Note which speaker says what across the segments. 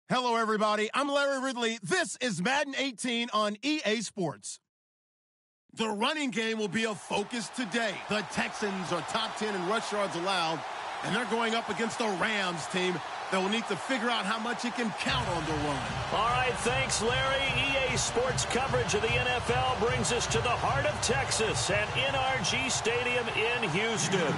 Speaker 1: Hello, everybody. I'm Larry Ridley. This is Madden 18 on EA Sports. The running game will be a focus today. The Texans are top 10 in rush yards allowed, and they're going up against a Rams team that will need to figure out how much it can count on the run.
Speaker 2: All right, thanks, Larry. EA Sports coverage of the NFL brings us to the heart of Texas at NRG Stadium in Houston.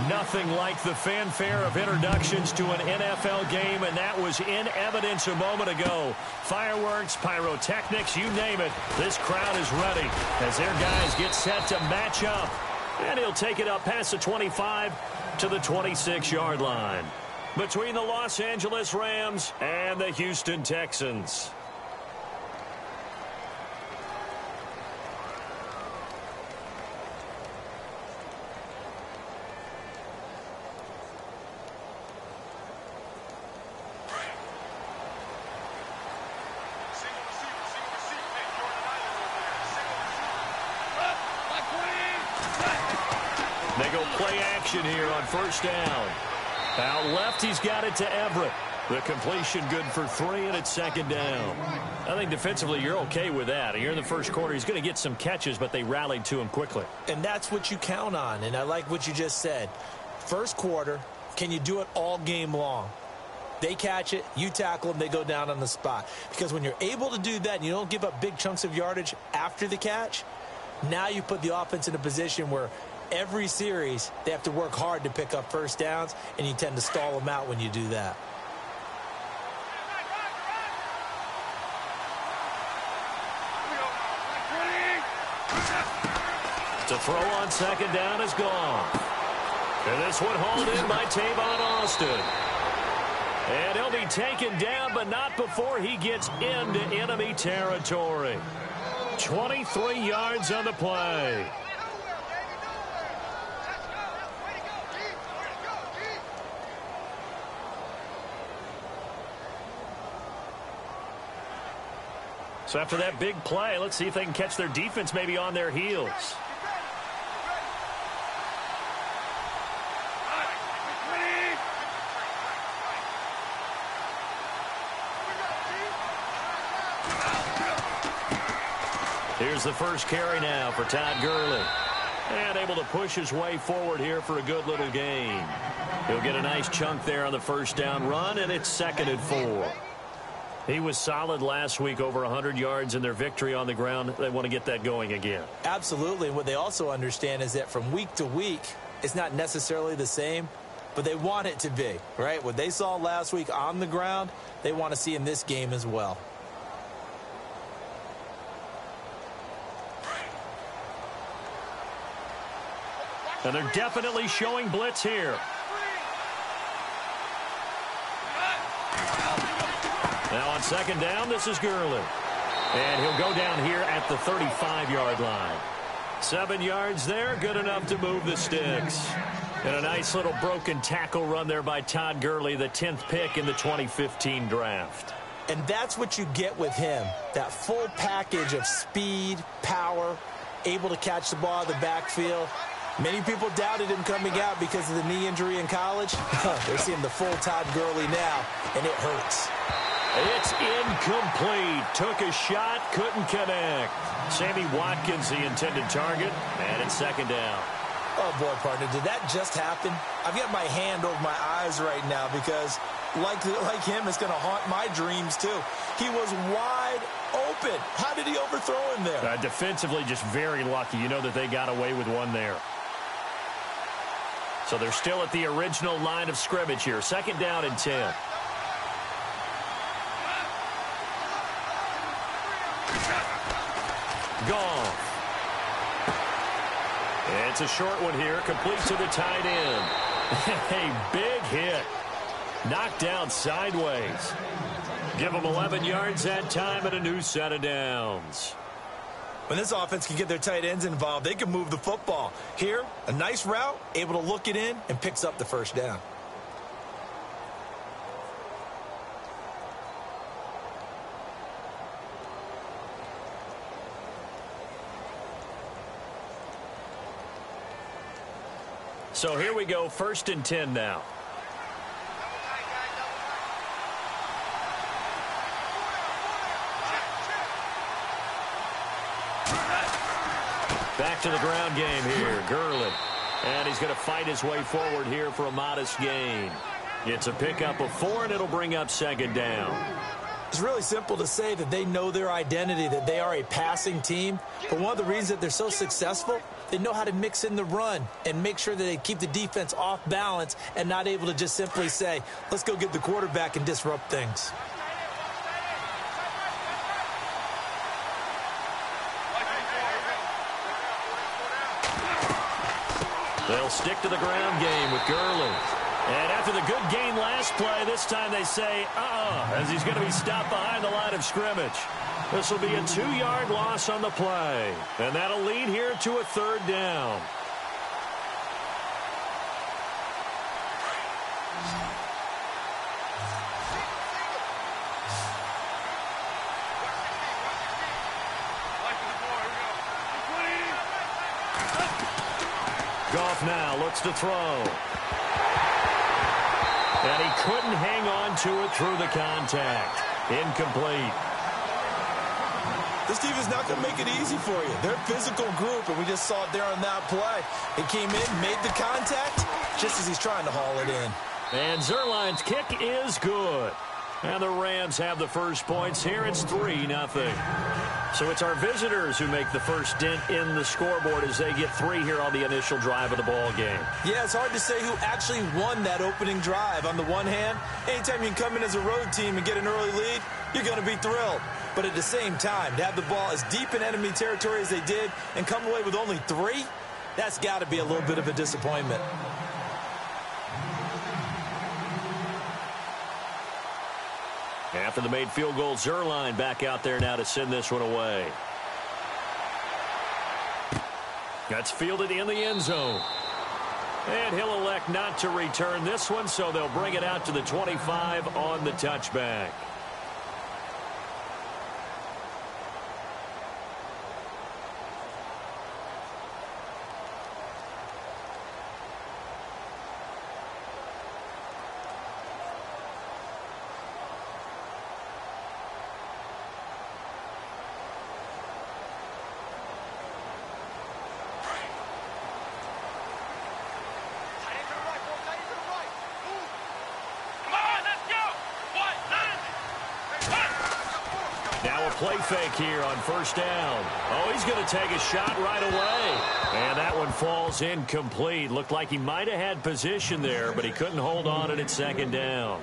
Speaker 2: Nothing like the fanfare of introductions to an NFL game, and that was in evidence a moment ago. Fireworks, pyrotechnics, you name it. This crowd is ready as their guys get set to match up. And he'll take it up past the 25 to the 26-yard line. Between the Los Angeles Rams and the Houston Texans. They go play action here on first down. Out left, he's got it to Everett. The completion good for 3, and it's second down. I think defensively you're okay with that. Here in the first quarter, he's going to get some catches, but they rallied to him quickly.
Speaker 3: And that's what you count on, and I like what you just said. First quarter, can you do it all game long? They catch it, you tackle them, they go down on the spot. Because when you're able to do that and you don't give up big chunks of yardage after the catch, now you put the offense in a position where every series, they have to work hard to pick up first downs, and you tend to stall them out when you do that.
Speaker 2: To throw on second down is gone. And this one hauled in by Tavon Austin. And he'll be taken down, but not before he gets into enemy territory. 23 yards on the play. So after that big play, let's see if they can catch their defense maybe on their heels. Here's the first carry now for Todd Gurley. And able to push his way forward here for a good little gain. He'll get a nice chunk there on the first down run, and it's 2nd and 4. He was solid last week, over 100 yards in their victory on the ground. They want to get that going again.
Speaker 3: Absolutely. And what they also understand is that from week to week, it's not necessarily the same, but they want it to be, right? What they saw last week on the ground, they want to see in this game as well.
Speaker 2: And they're definitely showing blitz here. Now on second down, this is Gurley. And he'll go down here at the 35-yard line. 7 yards there, good enough to move the sticks. And a nice little broken tackle run there by Todd Gurley, the 10th pick in the 2015 draft.
Speaker 3: And that's what you get with him, that full package of speed, power, able to catch the ball in the backfield. Many people doubted him coming out because of the knee injury in college. They're seeing the full Todd Gurley now, and it hurts.
Speaker 2: It's incomplete. Took a shot, couldn't connect. Sammy Watkins, the intended target, and it's second down.
Speaker 3: Oh, boy, partner, did that just happen? I've got my hand over my eyes right now because, like him, it's going to haunt my dreams, too. He was wide open. How did he overthrow him there?
Speaker 2: Defensively, just very lucky. You know that they got away with one there. So they're still at the original line of scrimmage here. Second down and 10. Gone. It's a short one here, complete to the tight end. A big hit. Knocked down sideways. Give them 11 yards that time and a new set of downs.
Speaker 3: When this offense can get their tight ends involved, they can move the football. Here, a nice route, able to look it in, and picks up the first down.
Speaker 2: So here we go, 1st and 10 now. Back to the ground game here. Gurley. And he's going to fight his way forward here for a modest gain. It's a pickup of 4, and it'll bring up second down.
Speaker 3: It's really simple to say that they know their identity, that they are a passing team. But one of the reasons that they're so successful, they know how to mix in the run and make sure that they keep the defense off balance and not able to just simply say, let's go get the quarterback and disrupt things.
Speaker 2: They'll stick to the ground game with Gurley. And after the good gain last play, this time they say, as he's going to be stopped behind the line of scrimmage. This will be a 2-yard loss on the play. And that'll lead here to a third down. Goff now looks to throw. And he couldn't hang on to it through the contact. Incomplete.
Speaker 3: This team is not going to make it easy for you. They're a physical group, and we just saw it there on that play. He came in, made the contact, just as he's trying to haul it in.
Speaker 2: And Zuerlein's kick is good. And the Rams have the first points here. It's 3-0. So it's our visitors who make the first dent in the scoreboard as they get 3 here on the initial drive of the ball game.
Speaker 3: Yeah, it's hard to say who actually won that opening drive. On the one hand, anytime you can come in as a road team and get an early lead, you're going to be thrilled. But at the same time, to have the ball as deep in enemy territory as they did and come away with only 3, that's got to be a little bit of a disappointment.
Speaker 2: After the made field goal, Zuerlein back out there now to send this one away. That's fielded in the end zone. And he'll elect not to return this one, so they'll bring it out to the 25 on the touchback. Play fake here on first down. Oh, he's going to take a shot right away. And that one falls incomplete. Looked like he might have had position there, but he couldn't hold on at second down.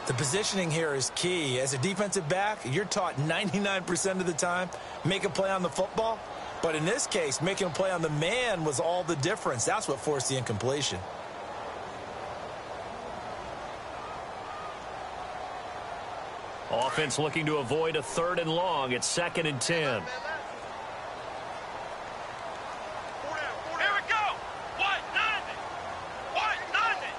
Speaker 3: The positioning here is key. As a defensive back, you're taught 99% of the time, make a play on the football. But in this case, making a play on the man was all the difference. That's what forced the incompletion.
Speaker 2: Offense looking to avoid a 3rd and long. It's 2nd and 10.
Speaker 4: Here we go. What? Nothing. What? Nothing.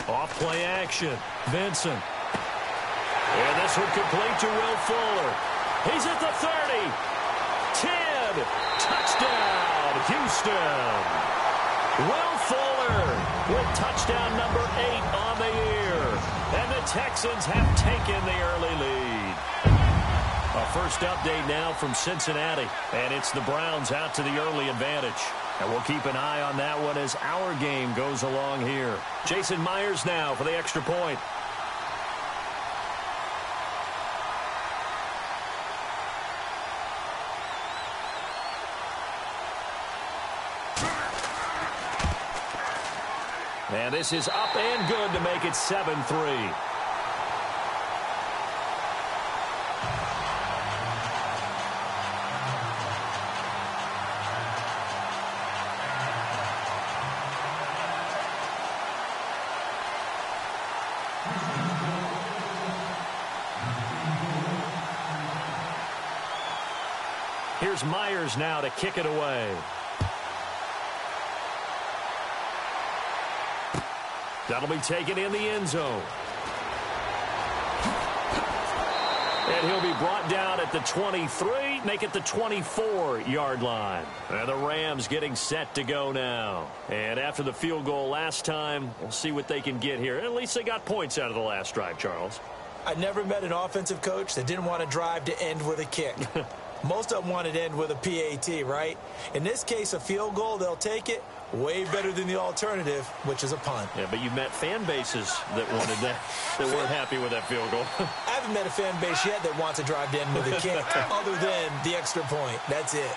Speaker 2: Off play action. Vincent. And this one complete to Will Fuller. He's at the 30. 10. Touchdown, Houston. Will Fuller with touchdown number 8 on the year. And the Texans have taken the early lead. A first update now from Cincinnati. And it's the Browns out to the early advantage. And we'll keep an eye on that one as our game goes along here. Jason Myers now for the extra point. And this is up and good to make it 7-3. Here's Myers now to kick it away. That'll be taken in the end zone. And he'll be brought down at the 23, make it the 24-yard line. And the Rams getting set to go now. And after the field goal last time, we'll see what they can get here. At least they got points out of the last drive, Charles.
Speaker 3: I never met an offensive coach that didn't want to drive to end with a kick. Most of them wanted to end with a PAT, right? In this case, a field goal, they'll take it. Way better than the alternative, which is a punt.
Speaker 2: Yeah, but you've met fan bases that wanted that, that weren't happy with that field goal.
Speaker 3: I haven't met a fan base yet that wants to drive to end with a kick other than the extra point. That's it.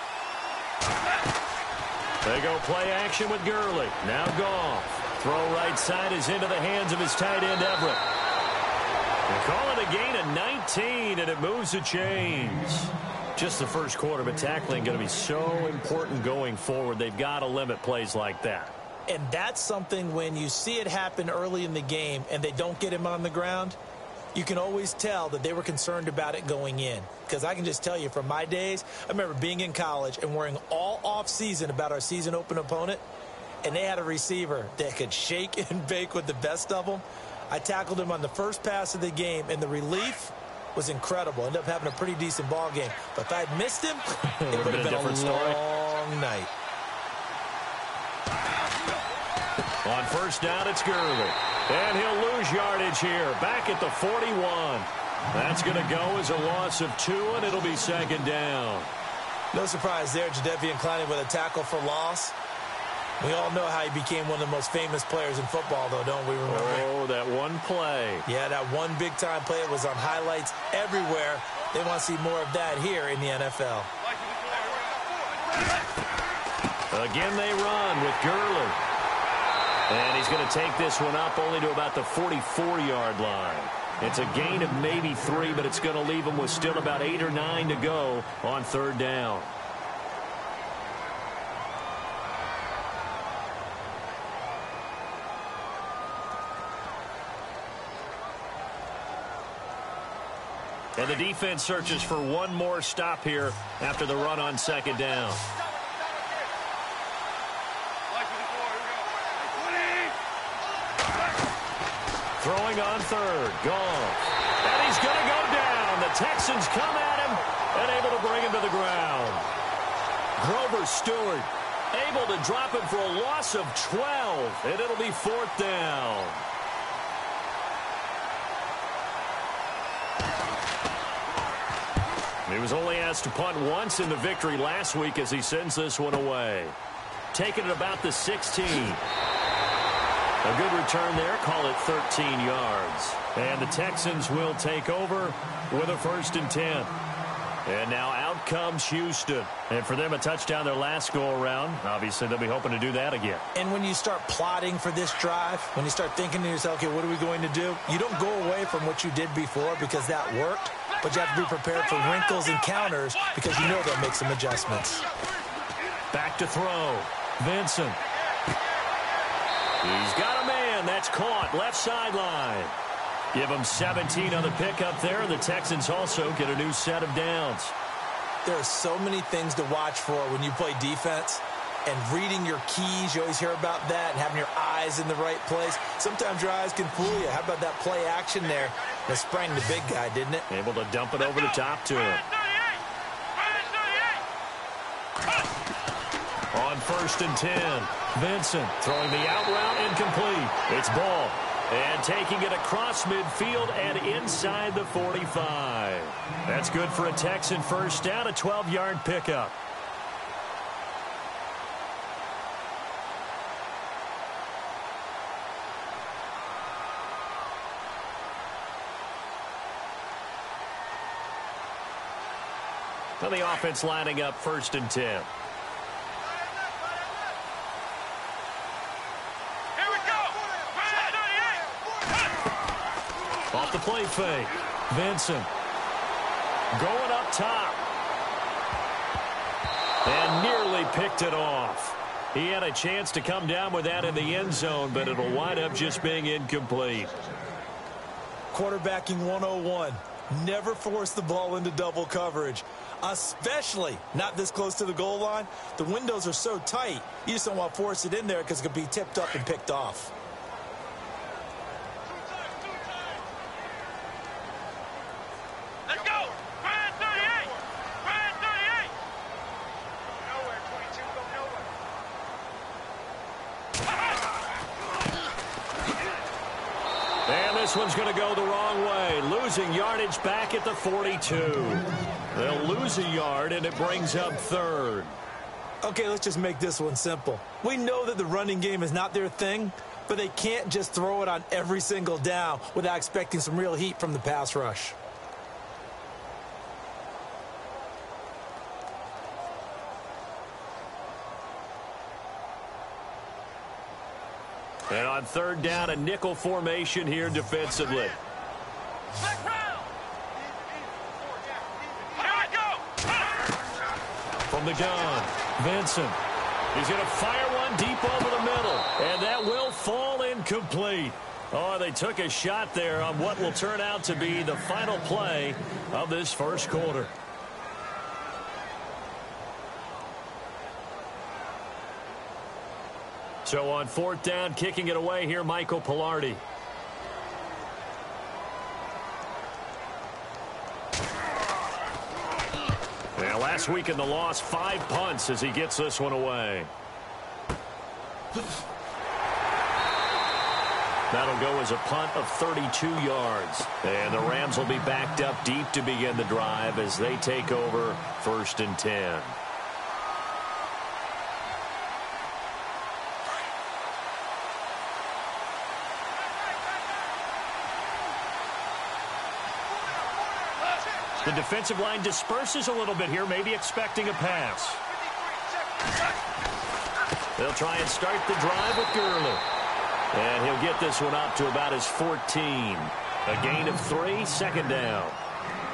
Speaker 2: They go play action with Gurley. Now Goff. Throw right side is into the hands of his tight end, Everett. They call it a gain of 19, and it moves the chains. Just the first quarter, but tackling going to be so important going forward. They've got to limit plays like that.
Speaker 3: And that's something when you see it happen early in the game and they don't get him on the ground, you can always tell that they were concerned about it going in. Because I can just tell you from my days, I remember being in college and worrying all off season about our season open opponent, and they had a receiver that could shake and bake with the best of them. I tackled him on the first pass of the game, and the relief was incredible. Ended up having a pretty decent ball game. But if I had missed him, it would have been a long night.
Speaker 2: On first down, it's Gurley. And he'll lose yardage here. Back at the 41. That's going to go as a loss of 2, and it'll be second down.
Speaker 3: No surprise there, Jadeveon Clowney with a tackle for loss. We all know how he became one of the most famous players in football, though, don't we remember?
Speaker 2: Oh, that one play.
Speaker 3: Yeah, that one big-time play. It was on highlights everywhere. They want to see more of that here in the NFL.
Speaker 2: Again, they run with Gurley. And he's going to take this one up only to about the 44-yard line. It's a gain of maybe 3, but it's going to leave him with still about 8 or 9 to go on third down. And the defense searches for one more stop here after the run on second down. Throwing on third. Goff. And he's going to go down. The Texans come at him and able to bring him to the ground. Grover Stewart able to drop him for a loss of 12. And it'll be fourth down. He was only asked to punt once in the victory last week as he sends this one away. Taking it about the 16. A good return there. Call it 13 yards. And the Texans will take over with a 1st and 10. And now out comes Houston. And for them, a touchdown their last go-around. Obviously, they'll be hoping to do that again.
Speaker 3: And when you start plotting for this drive, when you start thinking to yourself, okay, what are we going to do? You don't go away from what you did before because that worked. But you have to be prepared for wrinkles and counters because you know they'll make some adjustments.
Speaker 2: Back to throw. Vincent. He's got a man. That's caught. Left sideline. Give him 17 on the pickup there, and the Texans also get a new set of downs.
Speaker 3: There are so many things to watch for when you play defense. And reading your keys, you always hear about that, and having your eyes in the right place. Sometimes your eyes can fool you. How about that play action there? That sprang the big guy, didn't it?
Speaker 2: Able to dump it over the top to him. On 1st and 10, Vincent throwing the out route incomplete. It's Ball. And taking it across midfield and inside the 45. That's good for a Texan first down, a 12-yard pickup. Now the offense lining up 1st and 10.
Speaker 4: Here we go.
Speaker 2: Off the play fake. Vincent going up top. And nearly picked it off. He had a chance to come down with that in the end zone, but it'll wind up just being incomplete.
Speaker 3: Quarterbacking 101. Never force the ball into double coverage, especially not this close to the goal line. The windows are so tight, you just don't want to force it in there because it could be tipped up and picked off.
Speaker 4: Let's go. 38. 38. Nowhere, 22. Go nowhere.
Speaker 2: And this one's going to go the wrong way. Losing yardage back at the 42. They'll lose a yard, and it brings up third.
Speaker 3: Okay, let's just make this one simple. We know that the running game is not their thing, but they can't just throw it on every single down without expecting some real heat from the pass rush.
Speaker 2: And on third down, a nickel formation here defensively.
Speaker 4: Here we go!
Speaker 2: From the gun, Vincent. He's going to fire one deep over the middle, and that will fall incomplete. Oh, they took a shot there on what will turn out to be the final play of this first quarter. So on fourth down, kicking it away here, Michael Pilardi. Now, last week in the loss, 5 punts as he gets this one away. That'll go as a punt of 32 yards. And the Rams will be backed up deep to begin the drive as they take over 1st and 10. The defensive line disperses a little bit here, maybe expecting a pass. They'll try and start the drive with Gurley. And he'll get this one up to about his 14. A gain of 3, 2nd down.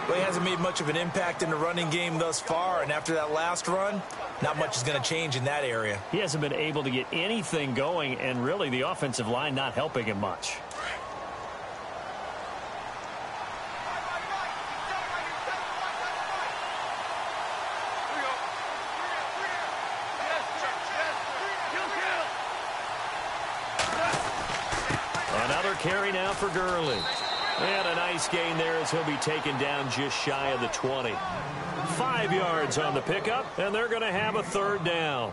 Speaker 3: Well, he hasn't made much of an impact in the running game thus far, and after that last run, not much is going to change in that area.
Speaker 2: He hasn't been able to get anything going, and really the offensive line not helping him much. Carry now for Gurley. And a nice gain there as he'll be taken down just shy of the 20. 5 yards on the pickup, and they're going to have a 3rd down.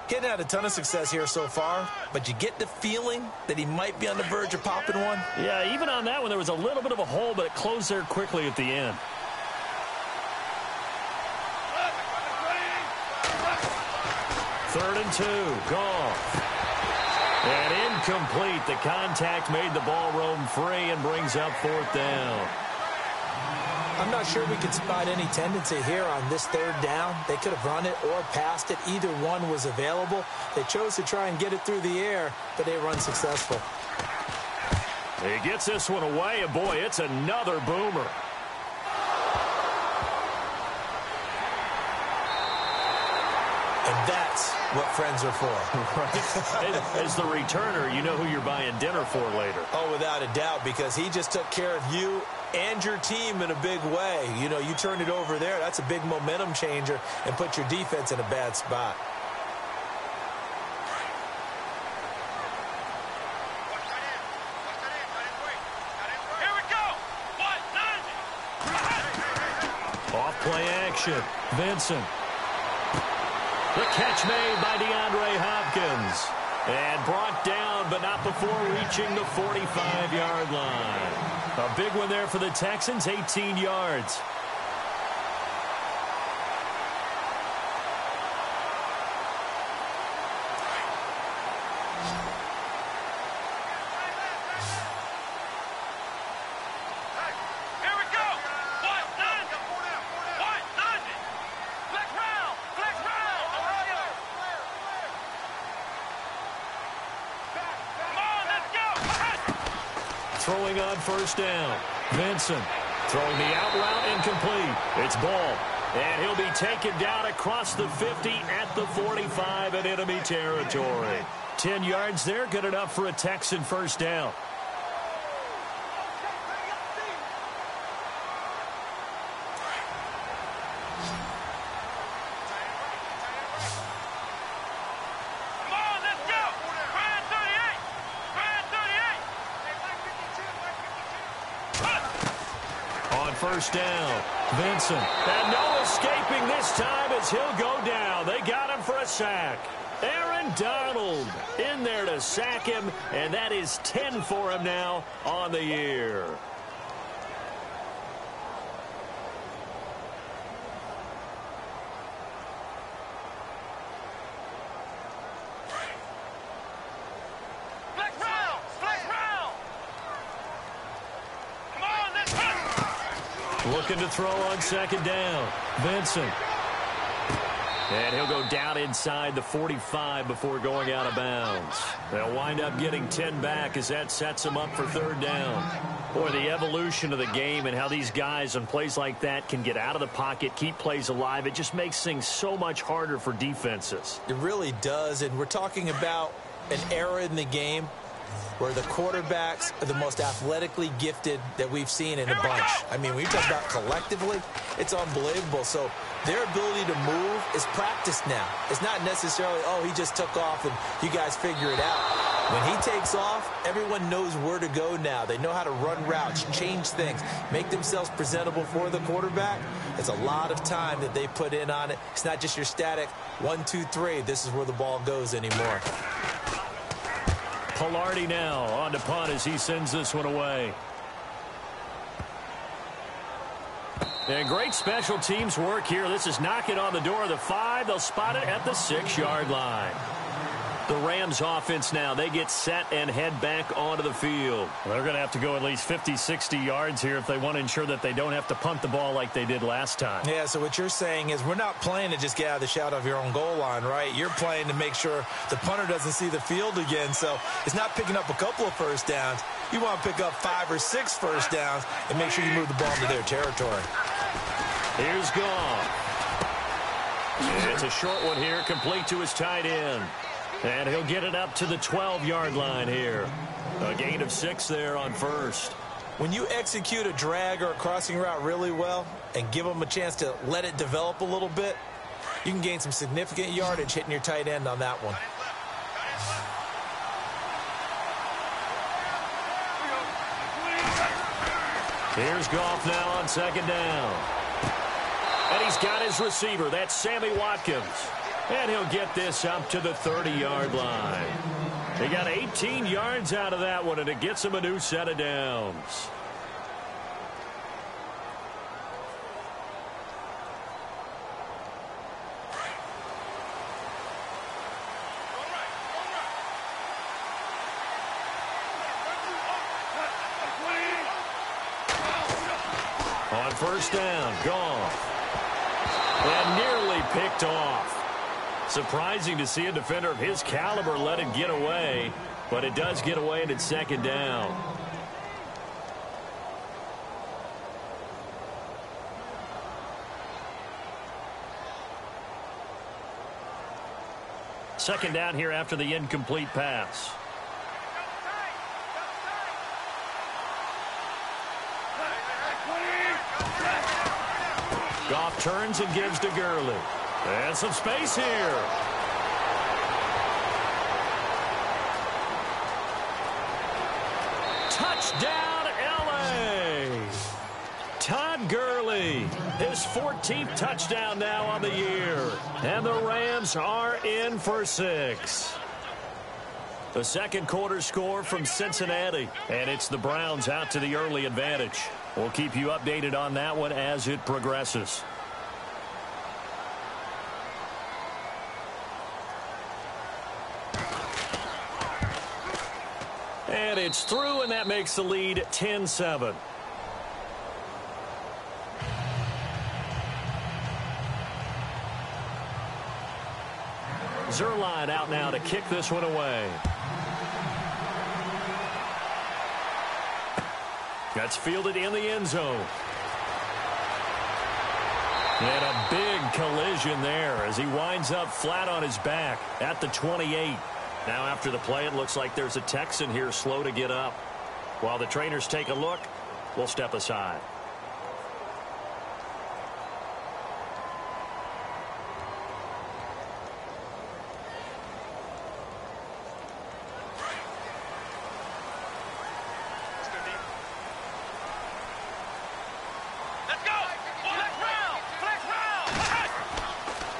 Speaker 3: Getting had a ton of success here so far, but you get the feeling that he might be on the verge of popping one.
Speaker 2: Yeah, even on that one, there was a little bit of a hole, but it closed there quickly at the end. Third and 2, Goff. And incomplete. The contact made the ball roam free and brings up 4th down.
Speaker 3: I'm not sure we could spot any tendency here on this 3rd down. They could have run it or passed it. Either one was available. They chose to try and get it through the air, but they were unsuccessful.
Speaker 2: He gets this one away, and boy, it's another boomer.
Speaker 3: And that's what friends are for.
Speaker 2: Right. As the returner, you know who you're buying dinner for later.
Speaker 3: Oh, without a doubt, because he just took care of you and your team in a big way. You know, you turned it over there. That's a big momentum changer and put your defense in a bad spot.
Speaker 4: Here we go!
Speaker 2: Off play action. Vincent. The catch made by DeAndre Hopkins. And brought down, but not before reaching the 45-yard line. A big one there for the Texans, 18 yards. Throwing on 1st down. Vincent throwing the out route incomplete. It's Ball. And he'll be taken down across the 50 at the 45 in enemy territory. 10 yards there, good enough for a Texan 1st down. First down, Vincent. And no escaping this time as he'll go down. They got him for a sack. Aaron Donald in there to sack him, and that is 10 for him now on the year. Looking to throw on second down. Vincent. And he'll go down inside the 45 before going out of bounds. They'll wind up getting 10 back as that sets them up for third down. Boy, the evolution of the game and how these guys on plays like that can get out of the pocket, keep plays alive, it just makes things so much harder for defenses.
Speaker 3: It really does, and we're talking about an era in the game where the quarterbacks are the most athletically gifted that we've seen in a bunch. I mean, when you talk about collectively, it's unbelievable. So their ability to move is practiced now. It's not necessarily, oh, he just took off and you guys figure it out. When he takes off, everyone knows where to go now. They know how to run routes, change things, make themselves presentable for the quarterback. It's a lot of time that they put in on it. It's not just your static 1, 2, 3. This is where the ball goes anymore.
Speaker 2: Pilardi now on to punt as he sends this one away. And great special teams work here. This is knocking on the door of the 5. They'll spot it at the 6-yard line. The Rams offense now, they get set and head back onto the field. They're going to have to go at least 50, 60 yards here if they want to ensure that they don't have to punt the ball like they did last time.
Speaker 3: Yeah, so what you're saying is we're not playing to just get out of the shadow of your own goal line, right? You're playing to make sure the punter doesn't see the field again. So it's not picking up a couple of first downs. You want to pick up 5 or 6 first downs and make sure you move the ball into their territory.
Speaker 2: Here's Goff. It's a short one here, complete to his tight end. And he'll get it up to the 12-yard line here. A gain of 6 there on first.
Speaker 3: When you execute a drag or a crossing route really well and give them a chance to let it develop a little bit, you can gain some significant yardage hitting your tight end on that one.
Speaker 2: Here's Goff now on second down. And he's got his receiver. That's Sammy Watkins. And he'll get this up to the 30-yard line. He got 18 yards out of that one, and it gets him a new set of downs. On first down, Goff. And nearly picked off. Surprising to see a defender of his caliber let it get away, but it does get away and it's second down. Second down here after the incomplete pass. Goff turns and gives to Gurley. And some space here. Touchdown, L.A. Todd Gurley, his 14th touchdown now on the year. And the Rams are in for 6. The second quarter score from Cincinnati. And it's the Browns out to the early advantage. We'll keep you updated on that one as it progresses. And it's through, and that makes the lead 10-7. Zerline out now to kick this one away. That's fielded in the end zone. And a big collision there as he winds up flat on his back at the 28. Now after the play, it looks like there's a Texan here slow to get up. While the trainers take a look, we'll step aside.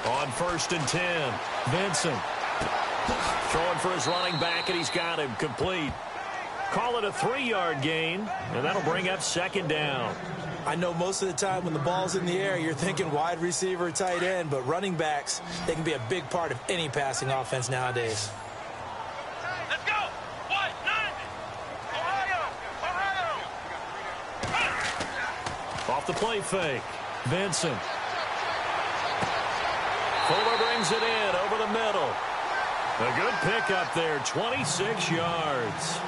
Speaker 2: On 1st and 10, Vincent. Throwing for his running back, and he's got him complete. Call it a 3-yard gain, and that'll bring up second down.
Speaker 3: I know most of the time when the ball's in the air, you're thinking wide receiver, tight end, but running backs, they can be a big part of any passing offense nowadays.
Speaker 4: Let's go! What? None! Ohio!
Speaker 2: Off the play fake. Vincent. Fuller brings it in over the middle. A good pickup there, 26 yards.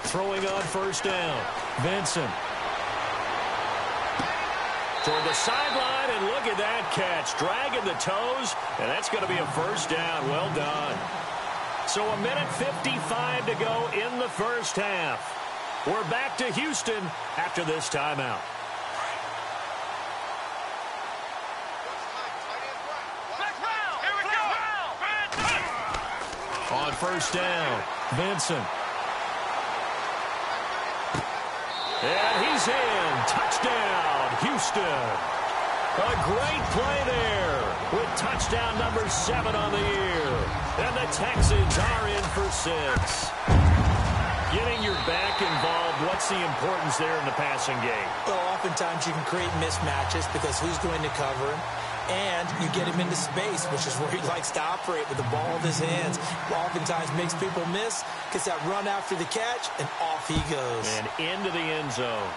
Speaker 2: Throwing on first down. Vincent. Toward the sideline, and look at that catch. Dragging the toes, and that's going to be a first down. Well done. So a minute 55 to go in the first half. We're back to Houston after this timeout.
Speaker 4: Here we go!
Speaker 2: On first down, Vincent. And he's in. Touchdown, Houston. A great play there with touchdown number 7 on the year. And the Texans are in for 6. Getting your back involved, what's the importance there in the passing game?
Speaker 3: Well, oftentimes you can create mismatches because who's going to cover him? And you get him into space, which is where he likes to operate with the ball in his hands. Oftentimes makes people miss, gets that run after the catch, and off he goes.
Speaker 2: And into the end zone.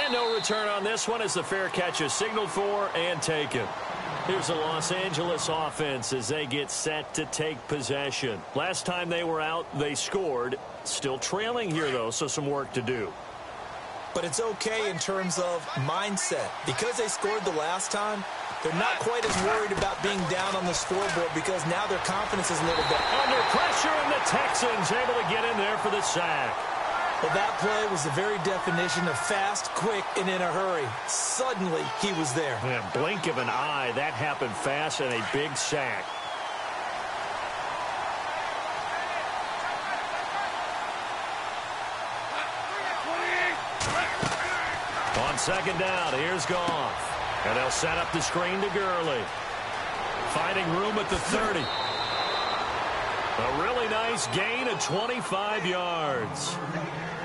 Speaker 2: And no return on this one as the fair catch is signaled for and taken. Here's the Los Angeles offense as they get set to take possession. Last time they were out, they scored. Still trailing here, though, so some work to do.
Speaker 3: But it's okay in terms of mindset. Because they scored the last time, they're not quite as worried about being down on the scoreboard because now their confidence is a little bit
Speaker 2: under pressure, and the Texans able to get in there for the sack.
Speaker 3: Well, that play was the very definition of fast, quick, and in a hurry. Suddenly, he was there.
Speaker 2: Yeah, blink of an eye, that happened fast, and a big sack. On second down, here's Goff. And they'll set up the screen to Gurley. Finding room at the 30. A really nice gain of 25 yards.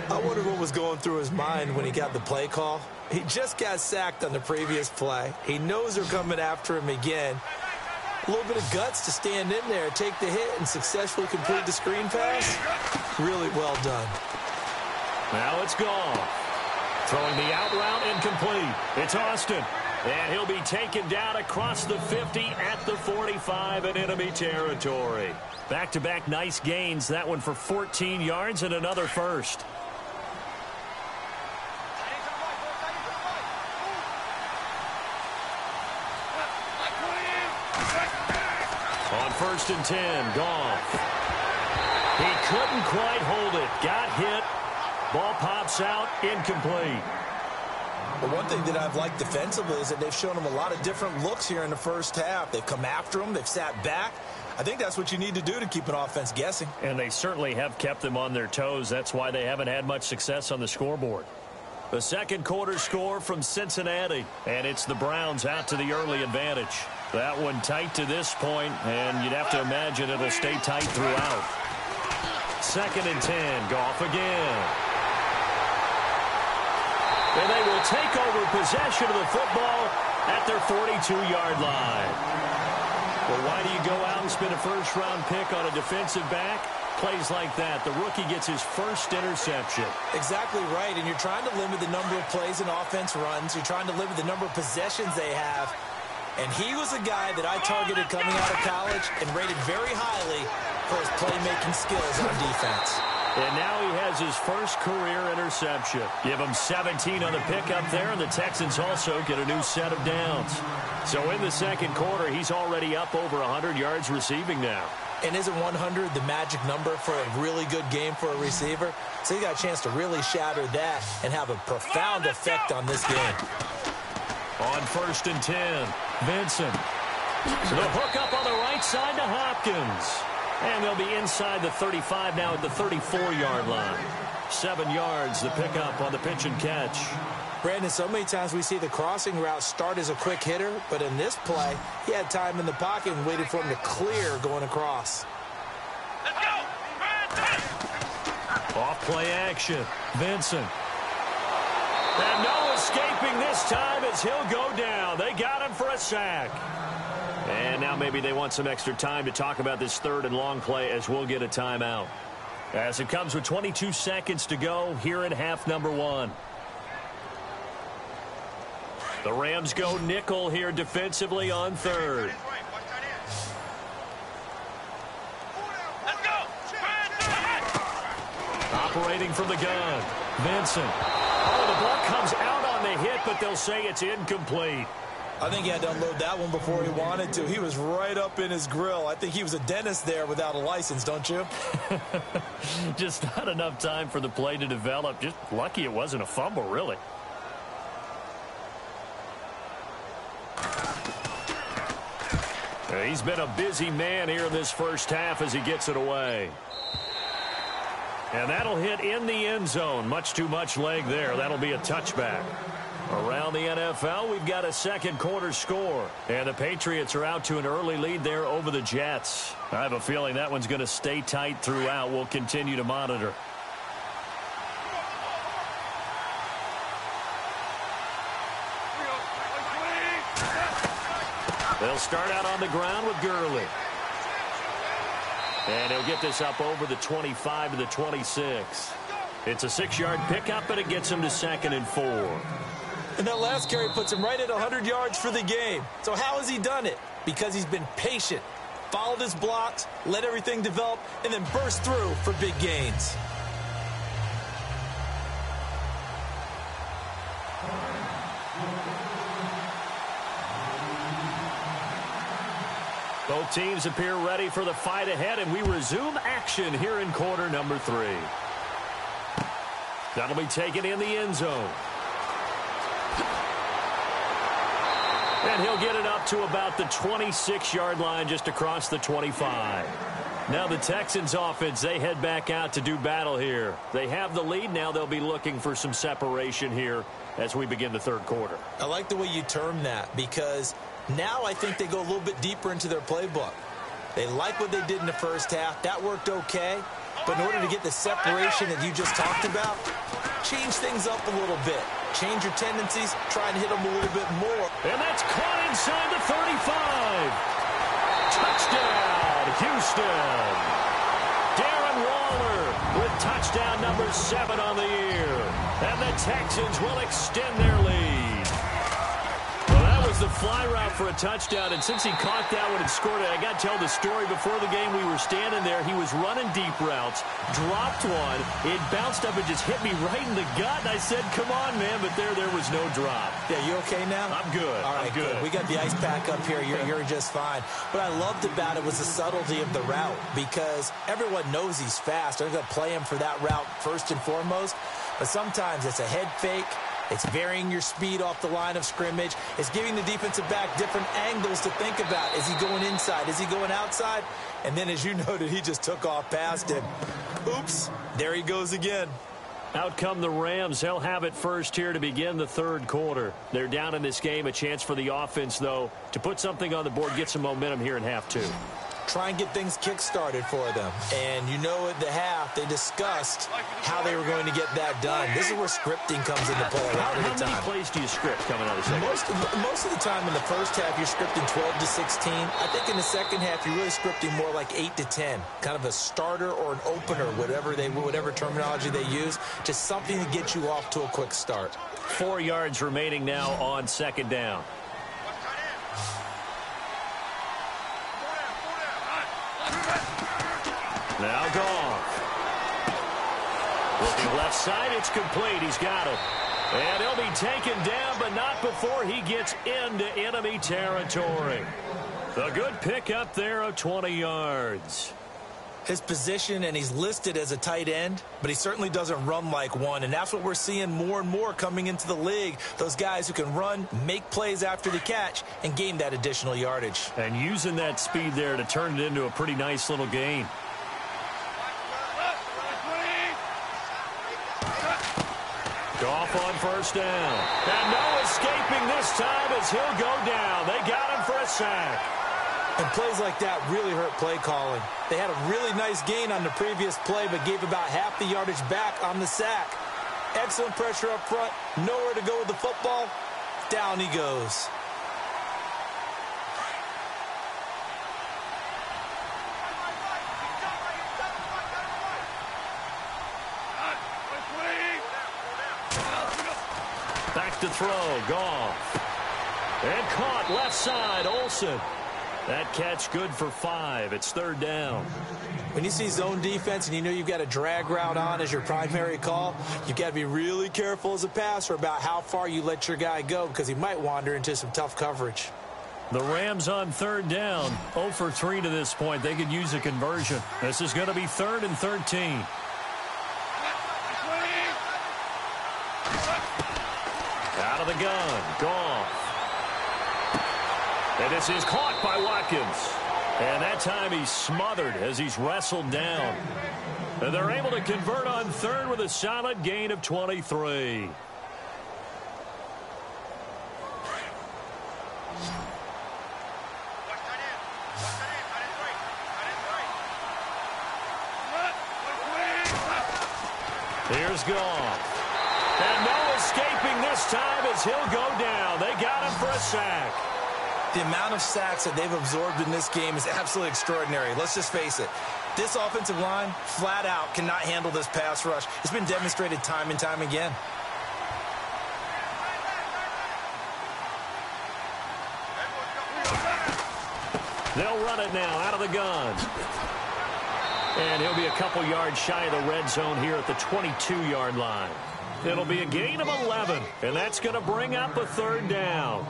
Speaker 3: I wonder what was going through his mind when he got the play call. He just got sacked on the previous play. He knows they're coming after him again. A little bit of guts to stand in there, take the hit, and successfully complete the screen pass. Really well done.
Speaker 2: Now it's Goff. Throwing the out route incomplete. It's Austin. And he'll be taken down across the 50 at the 45 in enemy territory. Back-to-back nice gains. That one for 14 yards and another first. On first and 10, Goff. He couldn't quite hold it. Got hit. Ball pops out, incomplete.
Speaker 3: Well, one thing that I've liked defensively is that they've shown him a lot of different looks here in the first half. They've come after him. They've sat back. I think that's what you need to do to keep an offense guessing.
Speaker 2: And they certainly have kept them on their toes. That's why they haven't had much success on the scoreboard. The second quarter score from Cincinnati. And it's the Browns out to the early advantage. That one tight to this point, and you'd have to imagine it'll stay tight throughout. Second and 10, Goff again. And they will take over possession of the football at their 42-yard line. Well, why do you go out and spend a first-round pick on a defensive back? Plays like that. The rookie gets his first interception.
Speaker 3: Exactly right, and you're trying to limit the number of plays an offense runs. You're trying to limit the number of possessions they have. And he was a guy that I targeted coming out of college and rated very highly for his playmaking skills on defense.
Speaker 2: And now he has his first career interception. Give him 17 on the pickup there, and the Texans also get a new set of downs. So in the second quarter, he's already up over 100 yards receiving now.
Speaker 3: And isn't 100 the magic number for a really good game for a receiver? So he got a chance to really shatter that and have a profound effect on this game.
Speaker 2: On first and 10, Vincent. So the hook up on the right side to Hopkins. And they'll be inside the 35 now at the 34-yard line. 7 yards, the pickup on the pitch and catch.
Speaker 3: Brandon, so many times we see the crossing route start as a quick hitter, but in this play, he had time in the pocket and waited for him to clear going across.
Speaker 4: Let's go!
Speaker 2: Off play action. Vincent. And no escaping this time as he'll go down. They got him for a sack. And now maybe they want some extra time to talk about this third and long play as we'll get a timeout. As it comes with 22 seconds to go here in half number 1. The Rams go nickel here defensively on third.
Speaker 4: Let's go!
Speaker 2: Operating from the gun. Vincent. Oh, the ball comes out on the hit, but they'll say it's incomplete.
Speaker 3: I think he had to unload that one before he wanted to. He was right up in his grill. I think he was a dentist there without a license, don't you?
Speaker 2: Just not enough time for the play to develop. Just lucky it wasn't a fumble, really. He's been a busy man here in this first half as he gets it away. And that'll hit in the end zone. Much too much leg there. That'll be a touchback. Around the NFL, we've got a second quarter score. And the Patriots are out to an early lead there over the Jets. I have a feeling that one's going to stay tight throughout. We'll continue to monitor. They'll start out on the ground with Gurley. And he'll get this up over the 25 to the 26. It's a 6-yard pickup, but it gets him to 2nd and 4.
Speaker 3: And that last carry puts him right at 100 yards for the game. So how has he done it? Because he's been patient, followed his blocks, let everything develop, and then burst through for big gains.
Speaker 2: Both teams appear ready for the fight ahead, and we resume action here in quarter number 3. That'll be taken in the end zone. And he'll get it up to about the 26-yard line just across the 25. Now the Texans offense, they head back out to do battle here. They have the lead. Now they'll be looking for some separation here as we begin the third quarter.
Speaker 3: I like the way you term that because now I think they go a little bit deeper into their playbook. They like what they did in the first half. That worked okay. But in order to get the separation that you just talked about, change things up a little bit. Change your tendencies, try and hit them a little bit more.
Speaker 2: And that's caught inside the 35. Touchdown, Houston. Darren Waller with touchdown number 7 on the year. And the Texans will extend their lead. Well, that was the fly route for a touchdown, and since he caught that one and scored it, I got to tell the story. Before the game, we were standing there. He was running deep routes, dropped one. It bounced up and just hit me right in the gut, and I said, come on, man, but there was no drop.
Speaker 3: Yeah, you okay now?
Speaker 2: I'm good.
Speaker 3: All right,
Speaker 2: I'm good.
Speaker 3: We got the ice pack up here. You're just fine. What I loved about it was the subtlety of the route because everyone knows he's fast. They're going to play him for that route first and foremost, but sometimes it's a head fake. It's varying your speed off the line of scrimmage. It's giving the defensive back different angles to think about. Is he going inside? Is he going outside? And then, as you noted, he just took off past him. Oops, there he goes again.
Speaker 2: Out come the Rams. They'll have it first here to begin the third quarter. They're down in this game. A chance for the offense, though, to put something on the board, get some momentum here in half 2.
Speaker 3: Try and get things kick-started for them. And you know at the half, they discussed how they were going to get that done. This is where scripting comes into play a lot of the time.
Speaker 2: How many plays do you script coming out of the second?
Speaker 3: Most of the time in the first half, you're scripting 12 to 16. I think in the second half, you're really scripting more like 8 to 10. Kind of a starter or an opener, whatever terminology they use. Just something to get you off to a quick start.
Speaker 2: 4 yards remaining now on second down. Now Goff. Looking left side, it's complete. He's got it. And he'll be taken down, but not before he gets into enemy territory. A good pickup there of 20 yards.
Speaker 3: His position, and he's listed as a tight end, but he certainly doesn't run like one, and that's what we're seeing more and more coming into the league. Those guys who can run, make plays after the catch, and gain that additional yardage.
Speaker 2: And using that speed there to turn it into a pretty nice little gain. Goff on first down. And no escaping this time as he'll go down. They got him for a sack.
Speaker 3: And plays like that really hurt play calling. They had a really nice gain on the previous play, but gave about half the yardage back on the sack. Excellent pressure up front. Nowhere to go with the football. Down he goes.
Speaker 2: Back to throw. Goff. And caught left side. Olsen. That catch good for 5. It's third down.
Speaker 3: When you see zone defense and you know you've got a drag route on as your primary call, you've got to be really careful as a passer about how far you let your guy go because he might wander into some tough coverage.
Speaker 2: The Rams on third down. 0 for 3 to this point. They could use a conversion. This is going to be 3rd and 13. Out of the gun. Goff. And this is caught by Watkins. And that time he's smothered as he's wrestled down. And they're able to convert on third with a solid gain of 23. Here's Goff. And no escaping this time as he'll go down. They got him for a sack.
Speaker 3: The amount of sacks that they've absorbed in this game is absolutely extraordinary. Let's just face it. This offensive line, flat out, cannot handle this pass rush. It's been demonstrated time and time again.
Speaker 2: They'll run it now out of the gun. And he'll be a couple yards shy of the red zone here at the 22-yard line. It'll be a gain of 11, and that's going to bring up a third down.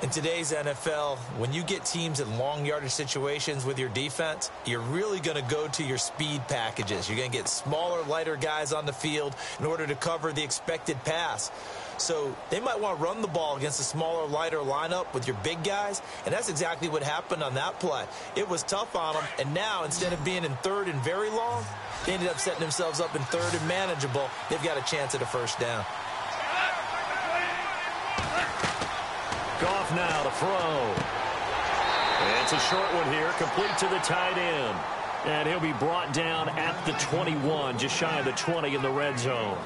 Speaker 3: In today's NFL, when you get teams in long yardage situations with your defense, you're really going to go to your speed packages. You're going to get smaller, lighter guys on the field in order to cover the expected pass. So they might want to run the ball against a smaller, lighter lineup with your big guys, and that's exactly what happened on that play. It was tough on them, and now instead of being in third and very long, they ended up setting themselves up in third and manageable. They've got a chance at a first down.
Speaker 2: Goff now to throw. And it's a short one here, complete to the tight end. And he'll be brought down at the 21, just shy of the 20 in the red zone.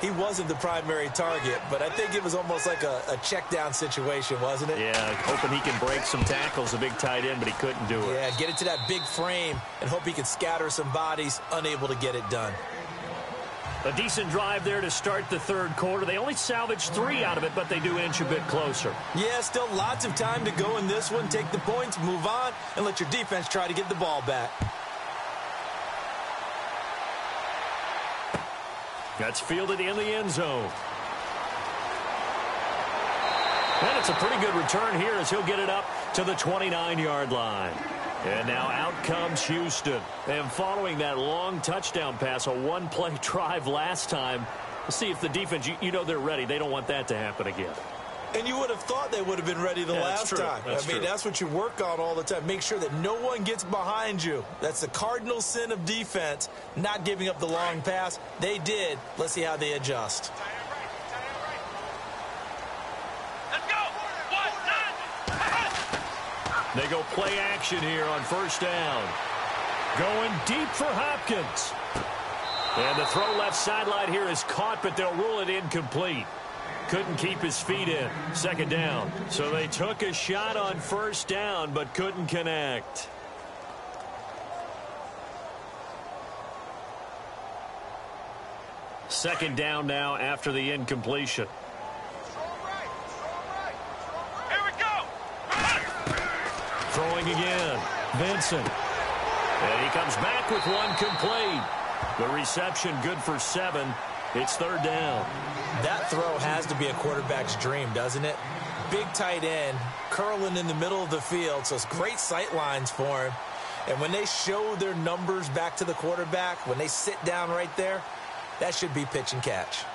Speaker 3: He wasn't the primary target, but I think it was almost like a check down situation, wasn't it?
Speaker 2: Yeah, hoping he can break some tackles, a big tight end, but he couldn't do it.
Speaker 3: Yeah, get it to that big frame and hope he can scatter some bodies, unable to get it done.
Speaker 2: A decent drive there to start the third quarter. They only salvaged 3 out of it, but they do inch a bit closer.
Speaker 3: Yeah, still lots of time to go in this one. Take the points, move on, and let your defense try to get the ball back.
Speaker 2: That's fielded in the end zone. And it's a pretty good return here as he'll get it up to the 29-yard line. And now out comes Houston. And following that long touchdown pass, a one-play drive last time, let's see if the defense, you know they're ready. They don't want that to happen again.
Speaker 3: And you would have thought they would have been ready the last time. That's what you work on all the time. Make sure that no one gets behind you. That's the cardinal sin of defense, not giving up the long pass. They did. Let's see how they adjust.
Speaker 2: They go play action here on first down. Going deep for Hopkins. And the throw left sideline here is caught, but they'll rule it incomplete. Couldn't keep his feet in. Second down. So they took a shot on first down, but couldn't connect. Second down now after the incompletion.
Speaker 4: Here we go.
Speaker 2: Throwing again. Vincent. And he comes back with one complete. The reception good for 7. It's third down.
Speaker 3: That throw has to be a quarterback's dream, doesn't it? Big tight end, curling in the middle of the field, so it's great sight lines for him. And when they show their numbers back to the quarterback, when they sit down right there, that should be pitch and catch.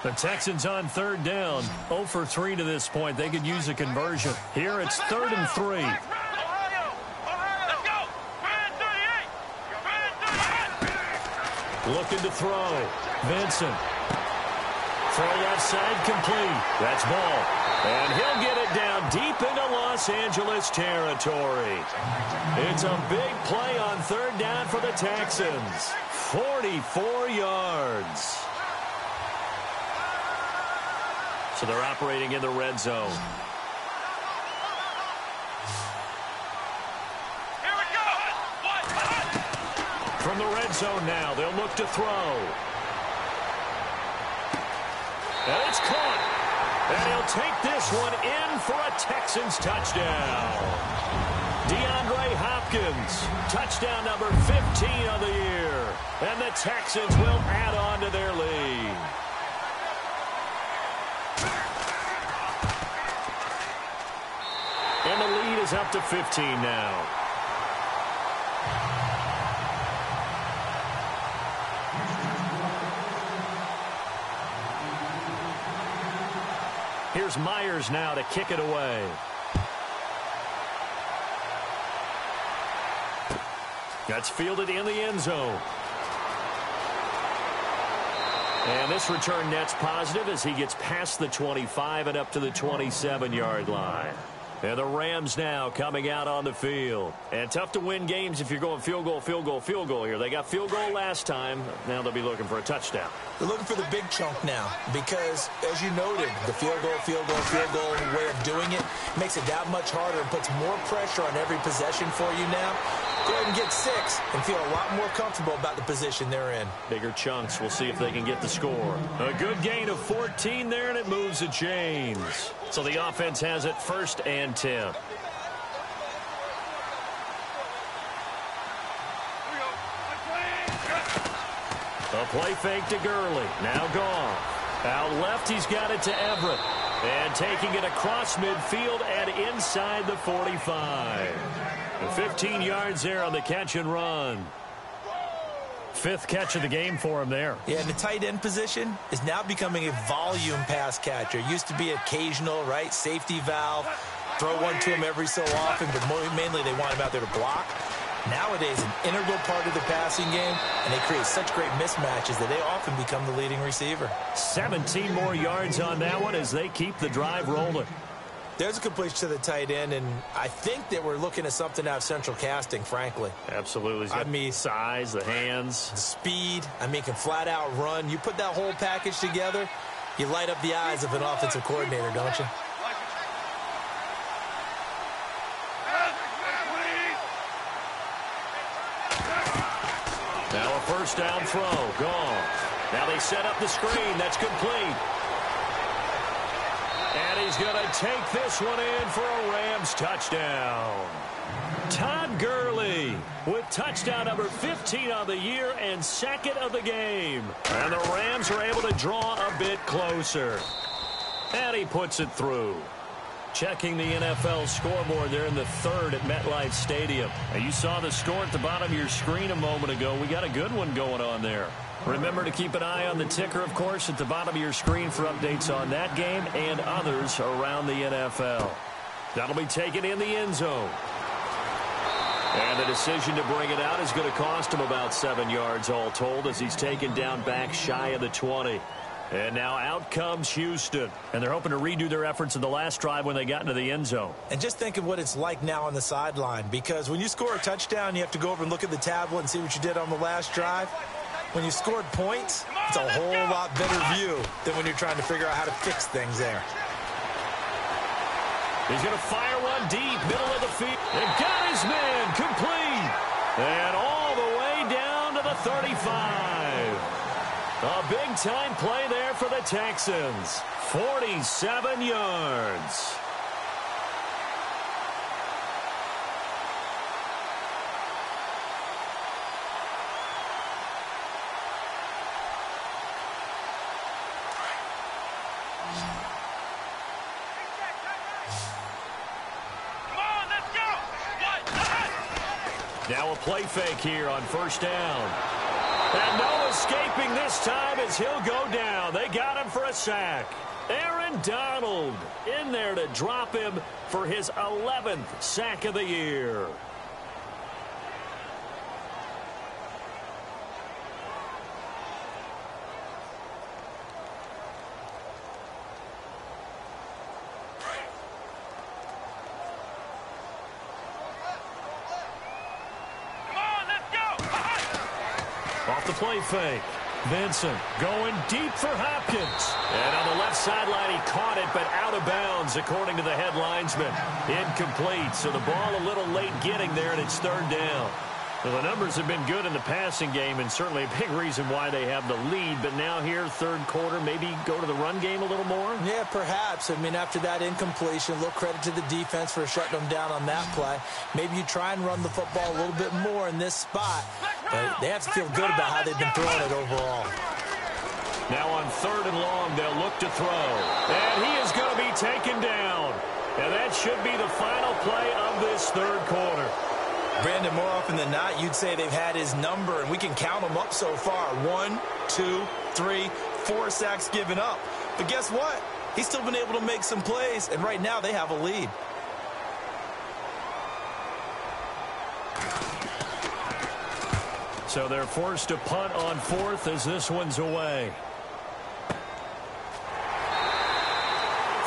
Speaker 2: The Texans on third down, 0 for 3 to this point. They could use a conversion. Here it's 3rd and 3. Looking to throw. Vincent. Throw left side complete. That's ball. And he'll get it down deep into Los Angeles territory. It's a big play on third down for the Texans. 44 yards. So they're operating in the red zone.
Speaker 4: Here we go.
Speaker 2: From the red zone now, they'll look to throw. And it's caught. And he'll take this one in for a Texans touchdown. DeAndre Hopkins, touchdown number 15 of the year. And the Texans will add on to their lead. And the lead is up to 15 now. Here's Myers now to kick it away. That's fielded in the end zone. And this return net's positive as he gets past the 25 and up to the 27-yard line. And the Rams now coming out on the field. And tough to win games if you're going field goal, field goal, field goal here. They got field goal last time. Now they'll be looking for a touchdown.
Speaker 3: They're looking for the big chunk now because, as you noted, the field goal way of doing it makes it that much harder and puts more pressure on every possession for you now. Go ahead and get 6 and feel a lot more comfortable about the position they're in.
Speaker 2: Bigger chunks. We'll see if they can get the score. A good gain of 14 there, and it moves the chains. So the offense has it 1st and 10. A play fake to Gurley. Now gone. Out left, he's got it to Everett. And taking it across midfield and inside the 45. 15 yards there on the catch and run. 5th catch of the game for him there.
Speaker 3: Yeah, and the tight end position is now becoming a volume pass catcher. It used to be occasional, right? Safety valve. Throw one to him every so often, but mainly they want him out there to block. Nowadays, an integral part of the passing game, and they create such great mismatches that they often become the leading receiver.
Speaker 2: 17 more yards on that one as they keep the drive rolling.
Speaker 3: There's a completion to the tight end, and I think that we're looking at something out of central casting, frankly.
Speaker 2: Absolutely. I mean, size, the hands.
Speaker 3: The speed. I mean, can flat out run. You put that whole package together, you light up the eyes of an offensive coordinator, don't you?
Speaker 2: Now a 1st down throw. Gone. Now they set up the screen. That's complete. And he's going to take this one in for a Rams touchdown. Todd Gurley with touchdown number 15 of the year and 2nd of the game. And the Rams are able to draw a bit closer. And he puts it through. Checking the NFL scoreboard there in the 3rd at MetLife Stadium. Now you saw the score at the bottom of your screen a moment ago. We got a good one going on there. Remember to keep an eye on the ticker, of course, at the bottom of your screen for updates on that game and others around the NFL. That'll be taken in the end zone. And the decision to bring it out is going to cost him about 7 yards all told as he's taken down back shy of the 20. And now out comes Houston. And they're hoping to redo their efforts in the last drive when they got into the end zone.
Speaker 3: And just think of what it's like now on the sideline. Because when you score a touchdown, you have to go over and look at the tablet and see what you did on the last drive. When you scored points, it's a whole lot better view than when you're trying to figure out how to fix things there.
Speaker 2: He's going to fire one deep, middle of the field. And got his man complete. And all the way down to the 35. A big-time play there for the Texans. 47 yards.
Speaker 4: Come on, let's go. What?
Speaker 2: Now a play fake here on first down. And no escaping this time as he'll go down. They got him for a sack. Aaron Donald in there to drop him for his 11th sack of the year. Off the play fake. Vincent going deep for Hopkins. And on the left sideline, he caught it, but out of bounds, according to the head linesman. Incomplete, so the ball a little late getting there, and it's third down. Well, the numbers have been good in the passing game, and certainly a big reason why they have the lead. But now here, third quarter, maybe go to the run game a little more?
Speaker 3: Yeah, perhaps. I mean, after that incompletion, a little credit to the defense for shutting them down on that play. Maybe you try and run the football a little bit more in this spot. But they have to feel good about how they've been throwing it overall.
Speaker 2: Now on third and long, they'll look to throw. And he is going to be taken down. And that should be the final play of this third quarter.
Speaker 3: Brandon, more often than not, you'd say they've had his number, and we can count them up so far. 1, 2, 3, 4 sacks given up. But guess what? He's still been able to make some plays, and right now they have a lead.
Speaker 2: So they're forced to punt on fourth as this one's away.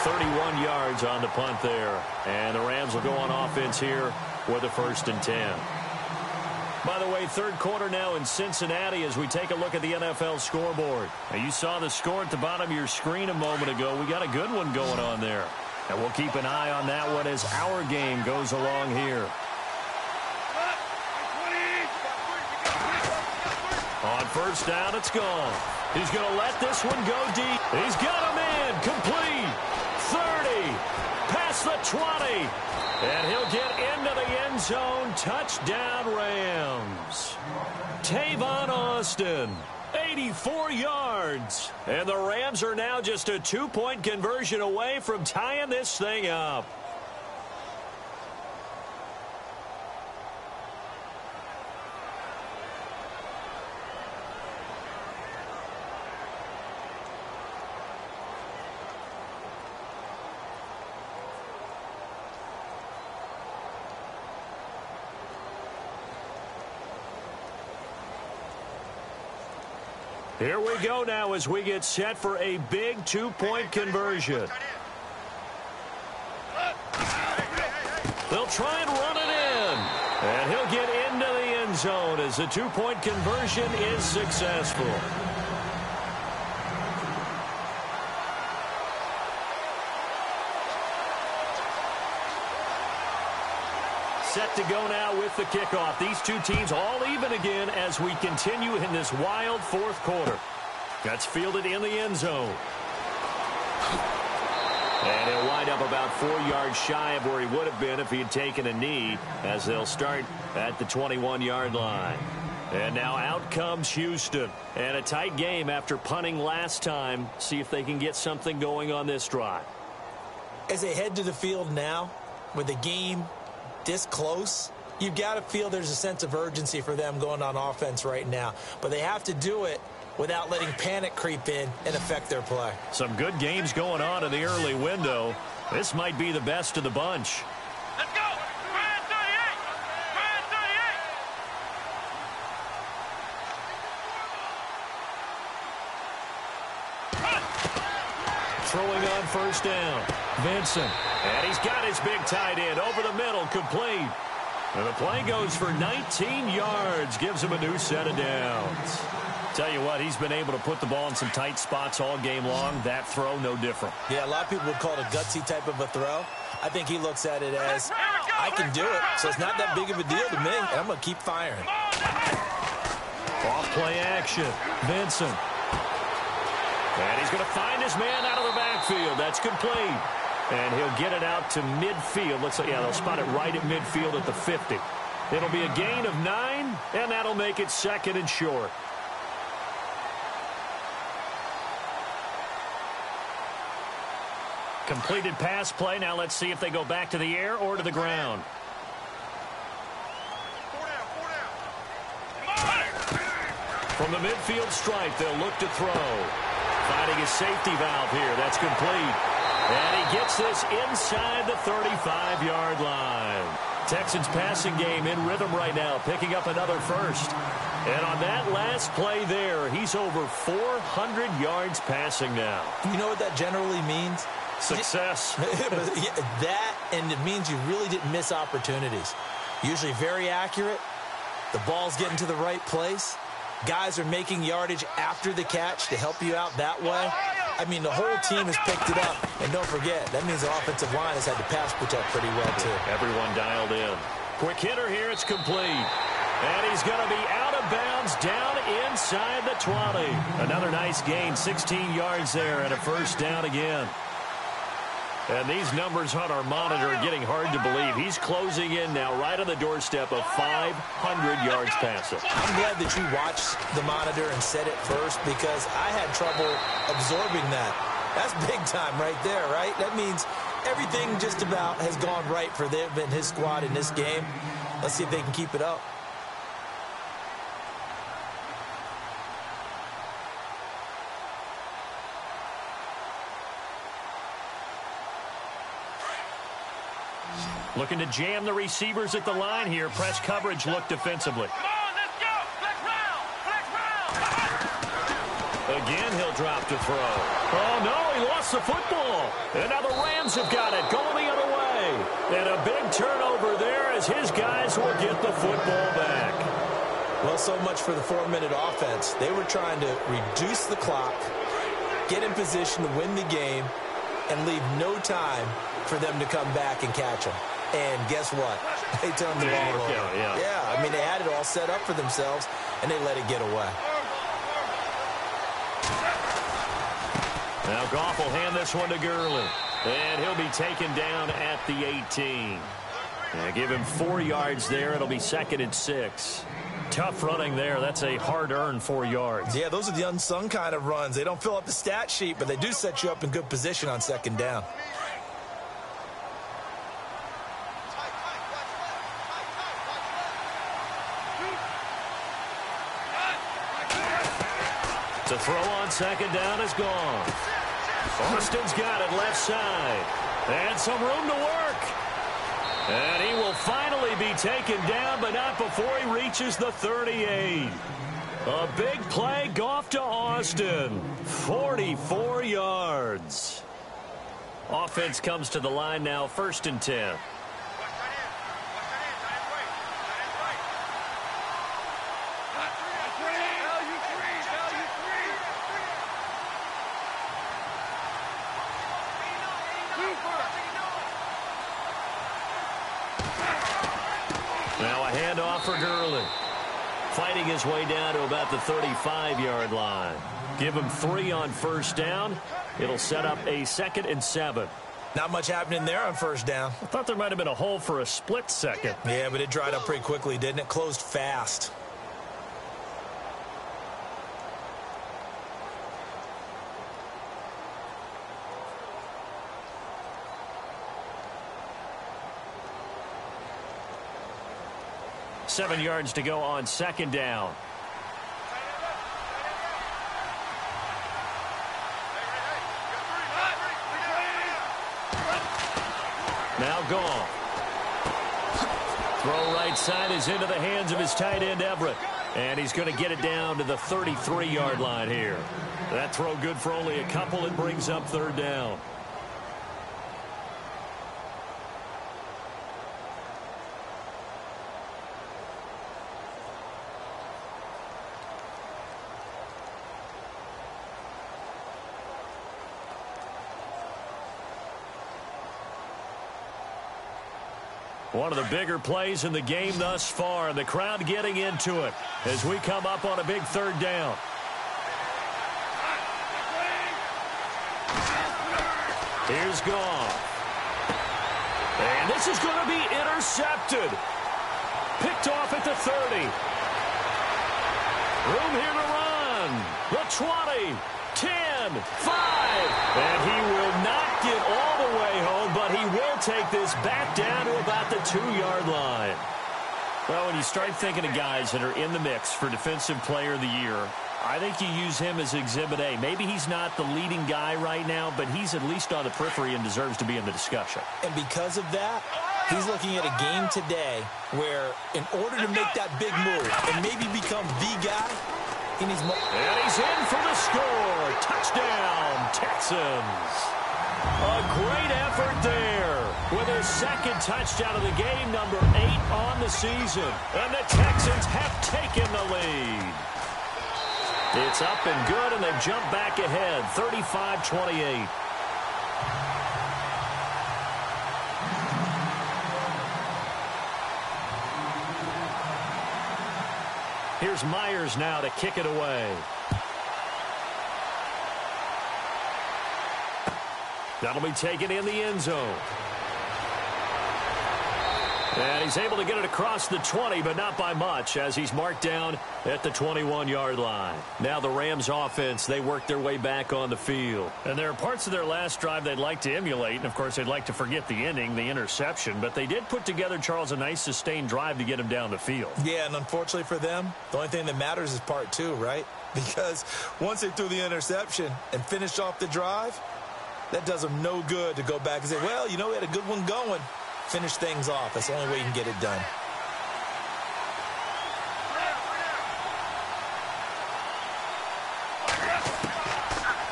Speaker 2: 31 yards on the punt there. And the Rams will go on offense here with a 1st and 10. By the way, third quarter now in Cincinnati as we take a look at the NFL scoreboard. Now, you saw the score at the bottom of your screen a moment ago. We got a good one going on there. And we'll keep an eye on that one as our game goes along here. On first down, it's gone. He's going to let this one go deep. He's got him in. Complete. 30. Past the 20. And he'll get into the end zone. Touchdown, Rams. Tavon Austin, 84 yards. And the Rams are now just a 2-point conversion away from tying this thing up. Here we go now as we get set for a big 2-point conversion. They'll try and run it in. And he'll get into the end zone as the 2-point conversion is successful. Set to go now with the kickoff. These two teams all even again as we continue in this wild fourth quarter. That's fielded in the end zone. And he'll wind up about 4 yards shy of where he would have been if he had taken a knee as they'll start at the 21-yard line. And now out comes Houston. And a tight game after punting last time. See if they can get something going on this drive.
Speaker 3: As they head to the field now with the game this close, you've got to feel there's a sense of urgency for them going on offense right now. But they have to do it without letting panic creep in and affect their play.
Speaker 2: Some good games going on in the early window. This might be the best of the bunch.
Speaker 4: Let's go! Ryan 38! Ryan 38!
Speaker 2: Throwing on first down. Vincent. And he's got his big tight end over the middle, complete. And the play goes for 19 yards. Gives him a new set of downs. Tell you what, he's been able to put the ball in some tight spots all game long. That throw, no different.
Speaker 3: Yeah, a lot of people would call it a gutsy type of a throw. I think he looks at it as, I can do it, so it's not that big of a deal to me, and I'm going to keep firing.
Speaker 2: Off play action. Vincent. And he's going to find his man out of the backfield. That's complete. And he'll get it out to midfield. Looks like, yeah, they'll spot it right at midfield at the 50. It'll be a gain of 9, and that'll make it 2nd and short. Completed pass play. Now let's see if they go back to the air or to the ground.
Speaker 4: 4 down, 4
Speaker 2: From the midfield stripe, they'll look to throw. Finding his safety valve here. That's complete. And he gets this inside the 35-yard line. Texans passing game in rhythm right now, picking up another first. And on that last play there, he's over 400 yards passing now.
Speaker 3: You know what that generally means?
Speaker 2: Success.
Speaker 3: That, and it means you really didn't miss opportunities. Usually very accurate. The ball's getting to the right place. Guys are making yardage after the catch to help you out that way. I mean, the whole team has picked it up. And don't forget, that means the offensive line has had to pass protect pretty well, too.
Speaker 2: Everyone dialed in. Quick hitter here. It's complete. And he's going to be out of bounds down inside the 20. Another nice gain, 16 yards there, and a first down again. And these numbers on our monitor are getting hard to believe. He's closing in now right on the doorstep of 500 yards passing.
Speaker 3: I'm glad that you watched the monitor and said it first because I had trouble absorbing that. That's big time right there, right? That means everything just about has gone right for them and his squad in this game. Let's see if they can keep it up.
Speaker 2: Looking to jam the receivers at the line here. Press coverage look defensively.
Speaker 4: Come on, let's go. Flex round. Flex round.
Speaker 2: Again, he'll drop to throw. Oh, no, he lost the football. And now the Rams have got it, going the other way. And a big turnover there as his guys will get the football back.
Speaker 3: Well, so much for the 4-minute offense. They were trying to reduce the clock, get in position to win the game, and leave no time for them to come back and catch them. And guess what? They turned the ball over. Yeah, I mean, they had it all set up for themselves, and they let it get away.
Speaker 2: Now Goff will hand this one to Gurley. And he'll be taken down at the 18. Give him 4 yards there. It'll be 2nd and 6. Tough running there. That's a hard-earned 4 yards.
Speaker 3: Yeah, those are the unsung kind of runs. They don't fill up the stat sheet, but they do set you up in good position on 2nd down.
Speaker 2: To throw on 2nd down is gone. Austin's got it left side. And some room to work. And he will finally be taken down, but not before he reaches the 38. A big play, Goff to Austin. 44 yards. Offense comes to the line now, 1st and 10. Now a handoff for Gurley. Fighting his way down to about the 35-yard line. Give him 3 on 1st down. It'll set up a 2nd and 7.
Speaker 3: Not much happening there on 1st down.
Speaker 2: I thought there might have been a hole for a split second.
Speaker 3: Yeah, but it dried up pretty quickly, didn't it? Closed fast.
Speaker 2: Seven yards to go on 2nd down. Now Goff. Throw right side is into the hands of his tight end Everett. And he's going to get it down to the 33-yard line here. That throw good for only a couple. It brings up 3rd down. One of the bigger plays in the game thus far. The crowd getting into it as we come up on a big 3rd down. Here's Goff. And this is going to be intercepted. Picked off at the 30. Room here to run. The 20. 10, 5, and he will not get all the way home, but he will take this back down to about the 2-yard line. Well, when you start thinking of guys that are in the mix for Defensive Player of the Year, I think you use him as Exhibit A. Maybe he's not the leading guy right now, but he's at least on the periphery and deserves to be in the discussion.
Speaker 3: And because of that, he's looking at a game today where in order to make that big move and maybe become the guy, he needs more.
Speaker 2: And he's in for the score. Touchdown, Texans. A great effort there with his second touchdown of the game, number 8 on the season. And the Texans have taken the lead. It's up and good, and they've jumped back ahead, 35-28. Here's Myers now to kick it away. That'll be taken in the end zone. And he's able to get it across the 20, but not by much, as he's marked down at the 21-yard line. Now the Rams offense, they work their way back on the field. And there are parts of their last drive they'd like to emulate, and of course they'd like to forget the ending, the interception, but they did put together, Charles, a nice sustained drive to get him down the field.
Speaker 3: Yeah, and unfortunately for them, the only thing that matters is part 2, right? Because once they threw the interception and finished off the drive, that does them no good to go back and say, well, you know, we had a good one going. Finish things off. That's the only way you can get it done.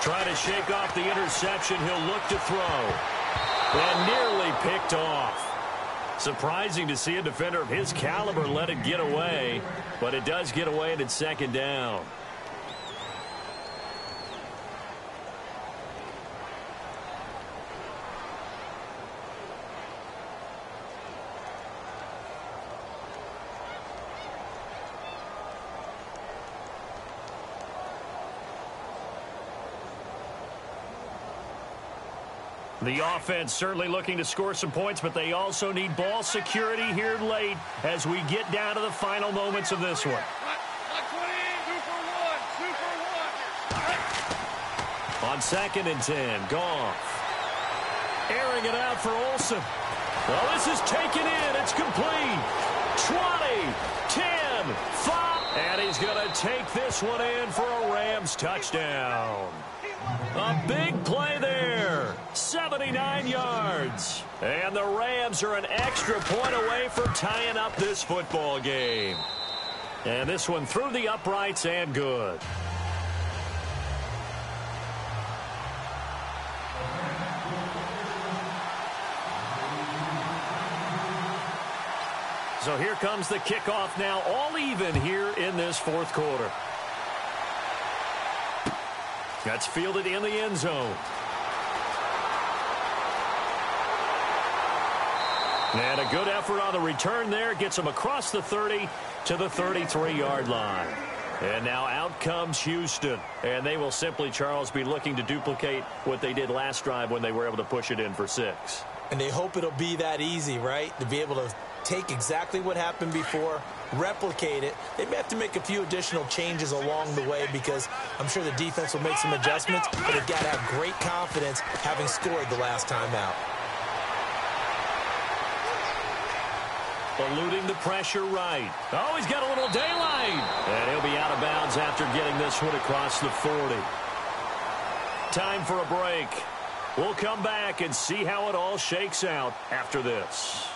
Speaker 2: Trying to shake off the interception. He'll look to throw. And nearly picked off. Surprising to see a defender of his caliber let it get away. But it does get away, and it's second down. The offense certainly looking to score some points, but they also need ball security here late as we get down to the final moments of this one. On 2nd and 10, Goff. Airing it out for Olsen. Well, this is taken in. It's complete. 20, 10, 5. And he's going to take this one in for a Rams touchdown. A big play there. 79 yards. And the Rams are an extra point away from tying up this football game. And this one through the uprights and good. So here comes the kickoff now, all even here in this fourth quarter. That's fielded in the end zone. And a good effort on the return there. Gets him across the 30 to the 33-yard line. And now out comes Houston. And they will simply, Charles, be looking to duplicate what they did last drive when they were able to push it in for 6.
Speaker 3: And they hope it'll be that easy, right? To be able to take exactly what happened before, replicate it. They may have to make a few additional changes along the way because I'm sure the defense will make some adjustments, but they've got to have great confidence having scored the last time out.
Speaker 2: Eluding the pressure right. Oh, he's got a little daylight. And he'll be out of bounds after getting this one across the 40. Time for a break. We'll come back and see how it all shakes out after this.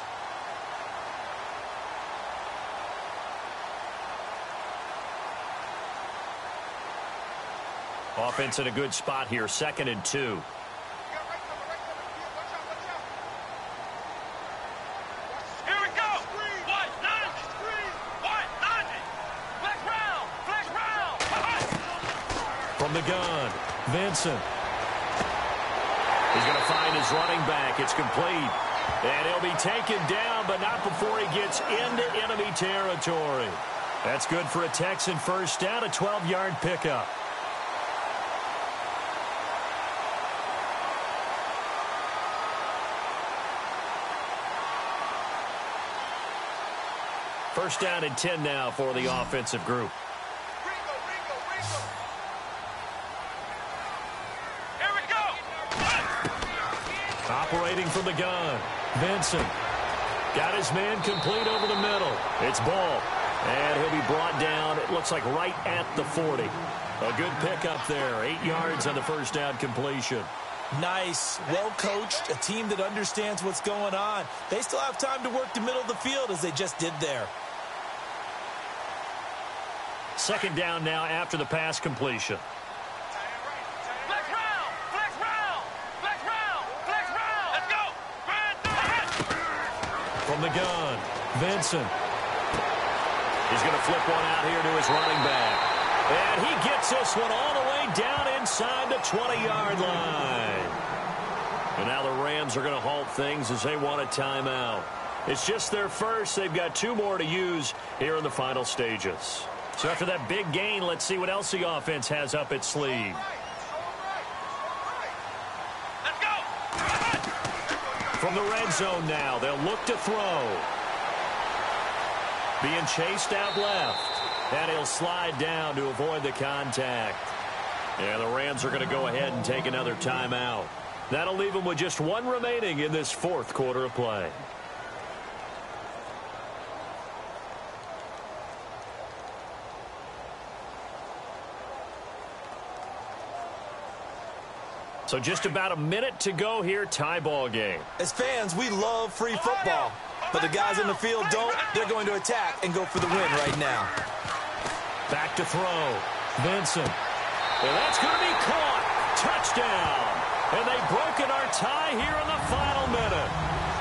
Speaker 2: Offense in a good spot here, 2nd and 2.
Speaker 4: Here we go. White 90. Flex round.
Speaker 2: From the gun, Vincent. He's going to find his running back. It's complete. And he'll be taken down, but not before he gets into enemy territory. That's good for a Texan first down, a 12-yard pickup. First down and 10 now for the offensive group.
Speaker 4: Here we go.
Speaker 2: Operating from the gun, Vincent. Got his man complete over the middle. It's Ball. And he'll be brought down, it looks like right at the 40. A good pickup there. 8 yards on the first down completion.
Speaker 3: Nice, well coached, a team that understands what's going on. They still have time to work the middle of the field as they just did there.
Speaker 2: Second down now after the pass completion.
Speaker 4: Flex round! Flex round! Flex round! Flex round! Let's go!
Speaker 2: From the gun, Vincent. He's going to flip one out here to his running back. And he gets this one all the way down inside the 20-yard line. And now the Rams are going to halt things as they want a timeout. It's just their first. They've got 2 more to use here in the final stages. So after that big gain, let's see what else the offense has up its sleeve.
Speaker 4: Let's go!
Speaker 2: From the red zone now, they'll look to throw. Being chased out left. And he'll slide down to avoid the contact. And the Rams are going to go ahead and take another timeout. That'll leave them with just 1 remaining in this 4th quarter of play. So just about a minute to go here, tie ball game.
Speaker 3: As fans, we love free football. But the guys in the field don't. They're going to attack and go for the win right now.
Speaker 2: Back to throw. Vincent. And that's going to be caught. Touchdown. And they've broken our tie here in the final minute.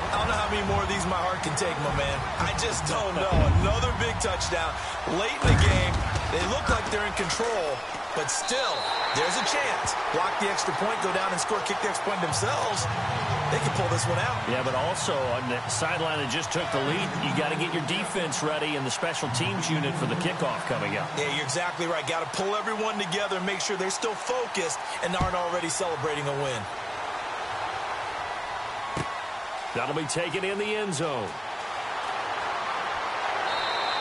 Speaker 3: I don't know how many more of these my heart can take, my man. I just don't know. Another big touchdown. Late in the game, they look like they're in control. But still, there's a chance. Block the extra point, go down and score, kick the extra point themselves. They can pull this one out.
Speaker 2: Yeah, but also on the sideline that just took the lead, you got to get your defense ready and the special teams unit for the kickoff coming up.
Speaker 3: Yeah, you're exactly right. Got to pull everyone together and make sure they're still focused and aren't already celebrating a win.
Speaker 2: That'll be taken in the end zone.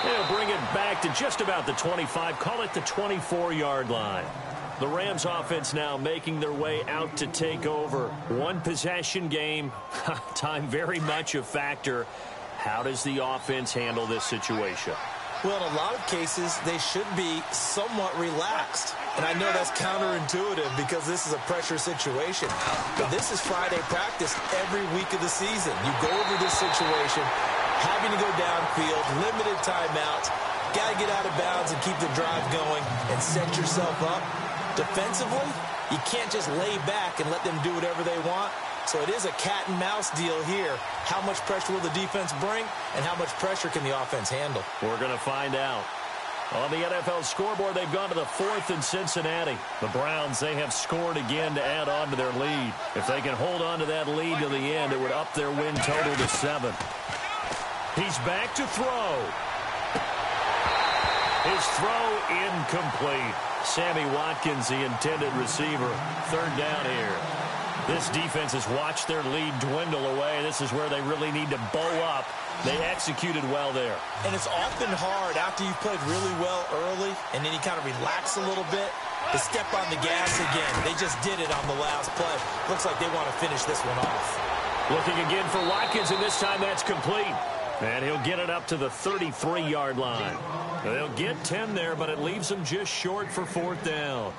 Speaker 2: They'll bring it back to just about the 25, call it the 24-yard line. The Rams offense now making their way out to take over. 1 possession game, time very much a factor. How does the offense handle this situation?
Speaker 3: Well, in a lot of cases, they should be somewhat relaxed. And I know that's counterintuitive because this is a pressure situation. But this is Friday practice every week of the season. You go over this situation, having to go downfield, limited timeouts, got to get out of bounds and keep the drive going and set yourself up. Defensively, you can't just lay back and let them do whatever they want. So it is a cat and mouse deal here. How much pressure will the defense bring and how much pressure can the offense handle?
Speaker 2: We're going to find out. On the NFL scoreboard, they've gone to the 4th in Cincinnati. The Browns, they have scored again to add on to their lead. If they can hold on to that lead to the end, it would up their win total to 7. He's back to throw. His throw incomplete. Sammy Watkins, the intended receiver. 3rd down here. This defense has watched their lead dwindle away. This is where they really need to bow up. They executed well there.
Speaker 3: And it's often hard after you've played really well early and then you kind of relax a little bit to step on the gas again. They just did it on the last play. Looks like they want to finish this one off.
Speaker 2: Looking again for Watkins, and this time that's complete. And he'll get it up to the 33-yard line. They'll get 10 there, but it leaves them just short for 4th down.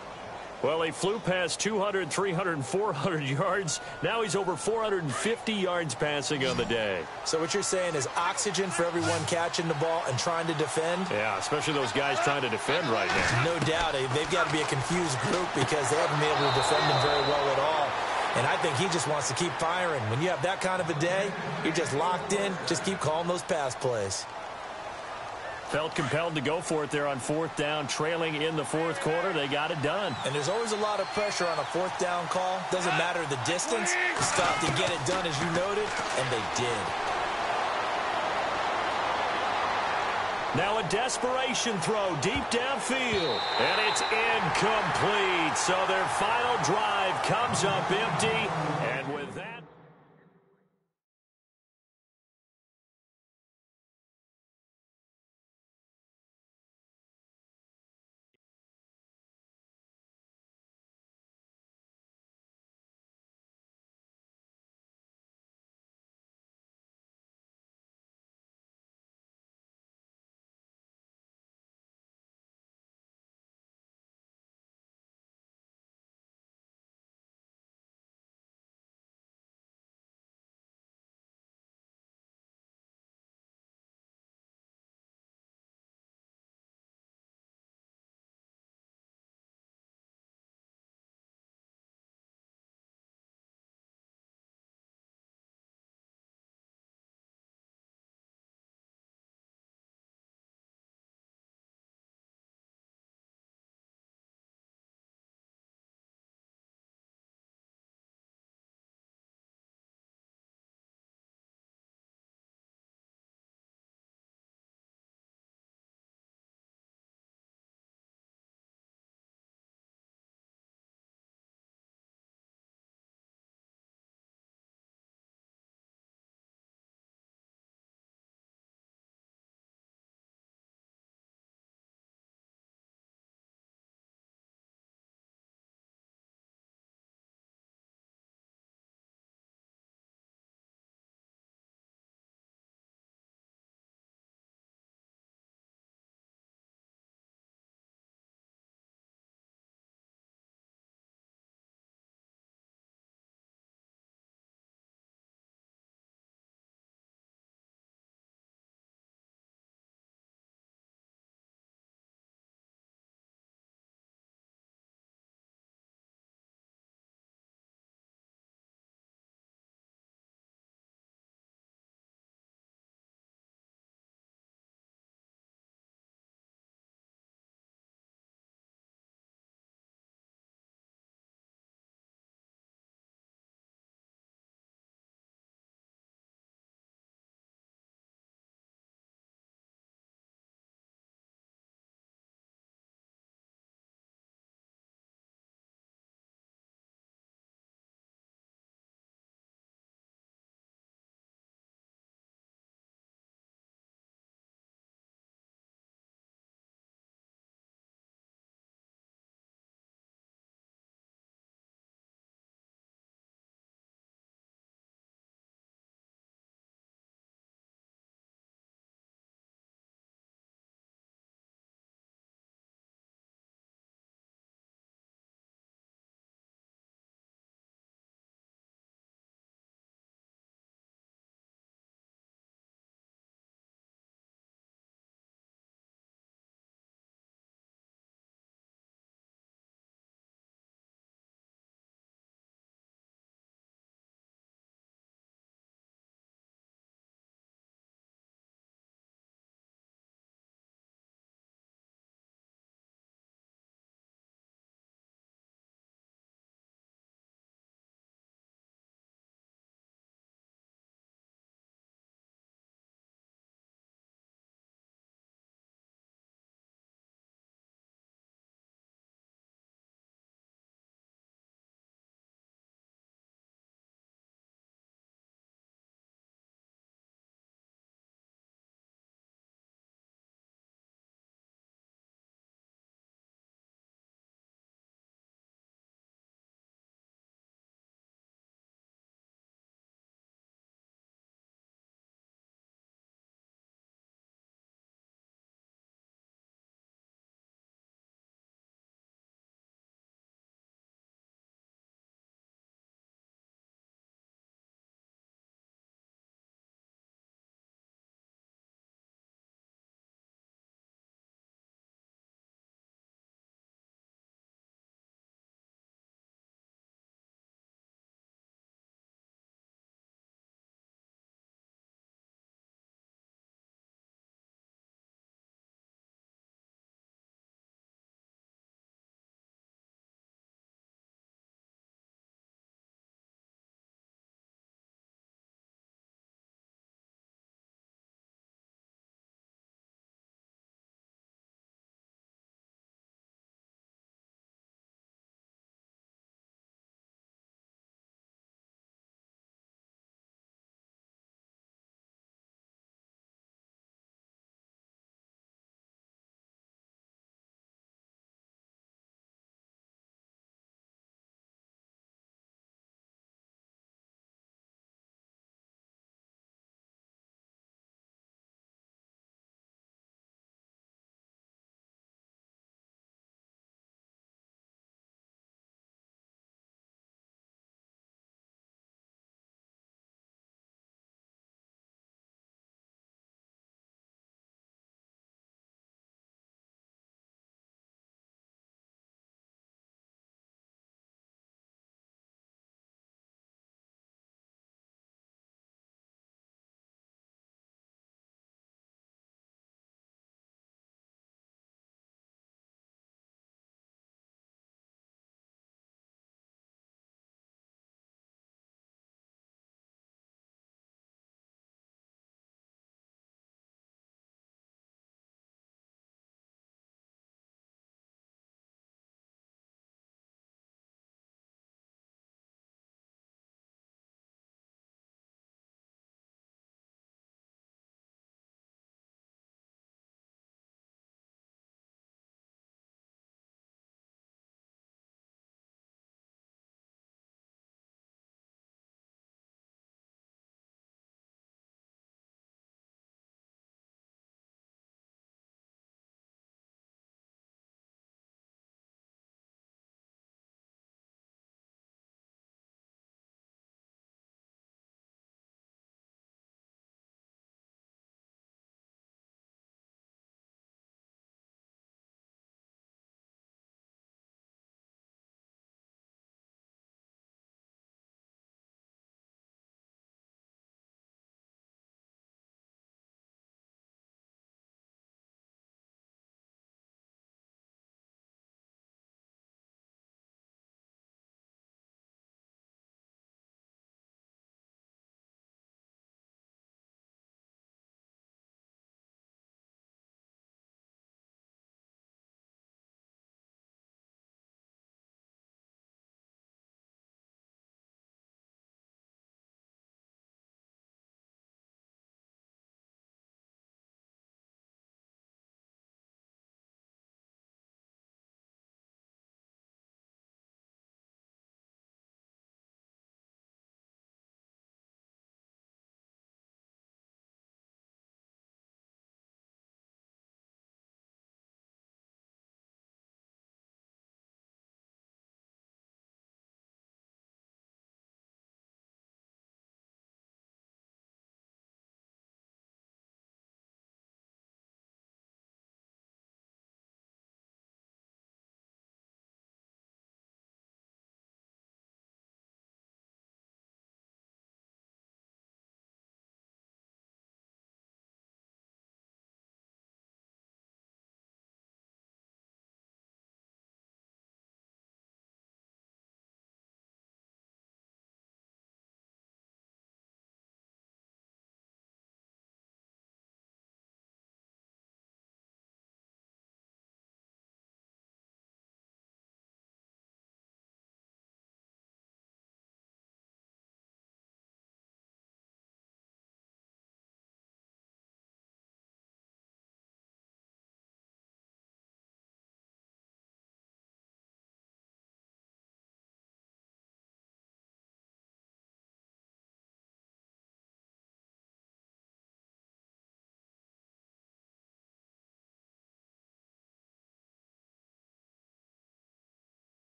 Speaker 2: Well, he flew past 200, 300, 400 yards. Now he's over 450 yards passing on the day.
Speaker 3: So what you're saying is oxygen for everyone catching the ball and trying to defend?
Speaker 2: Yeah, especially those guys trying to defend right now.
Speaker 3: No doubt. They've got to be a confused group because they haven't been able to defend them very well at all. And I think he just wants to keep firing. When you have that kind of a day, you're just locked in. Just keep calling those pass plays.
Speaker 2: Felt compelled to go for it there on 4th down, trailing in the 4th quarter. They got it done.
Speaker 3: And there's always a lot of pressure on a 4th down call. Doesn't matter the distance. You stop to get it done, as you noted, and they did.
Speaker 2: Now a desperation throw deep downfield. And it's incomplete. So their final drive comes up empty. And with that...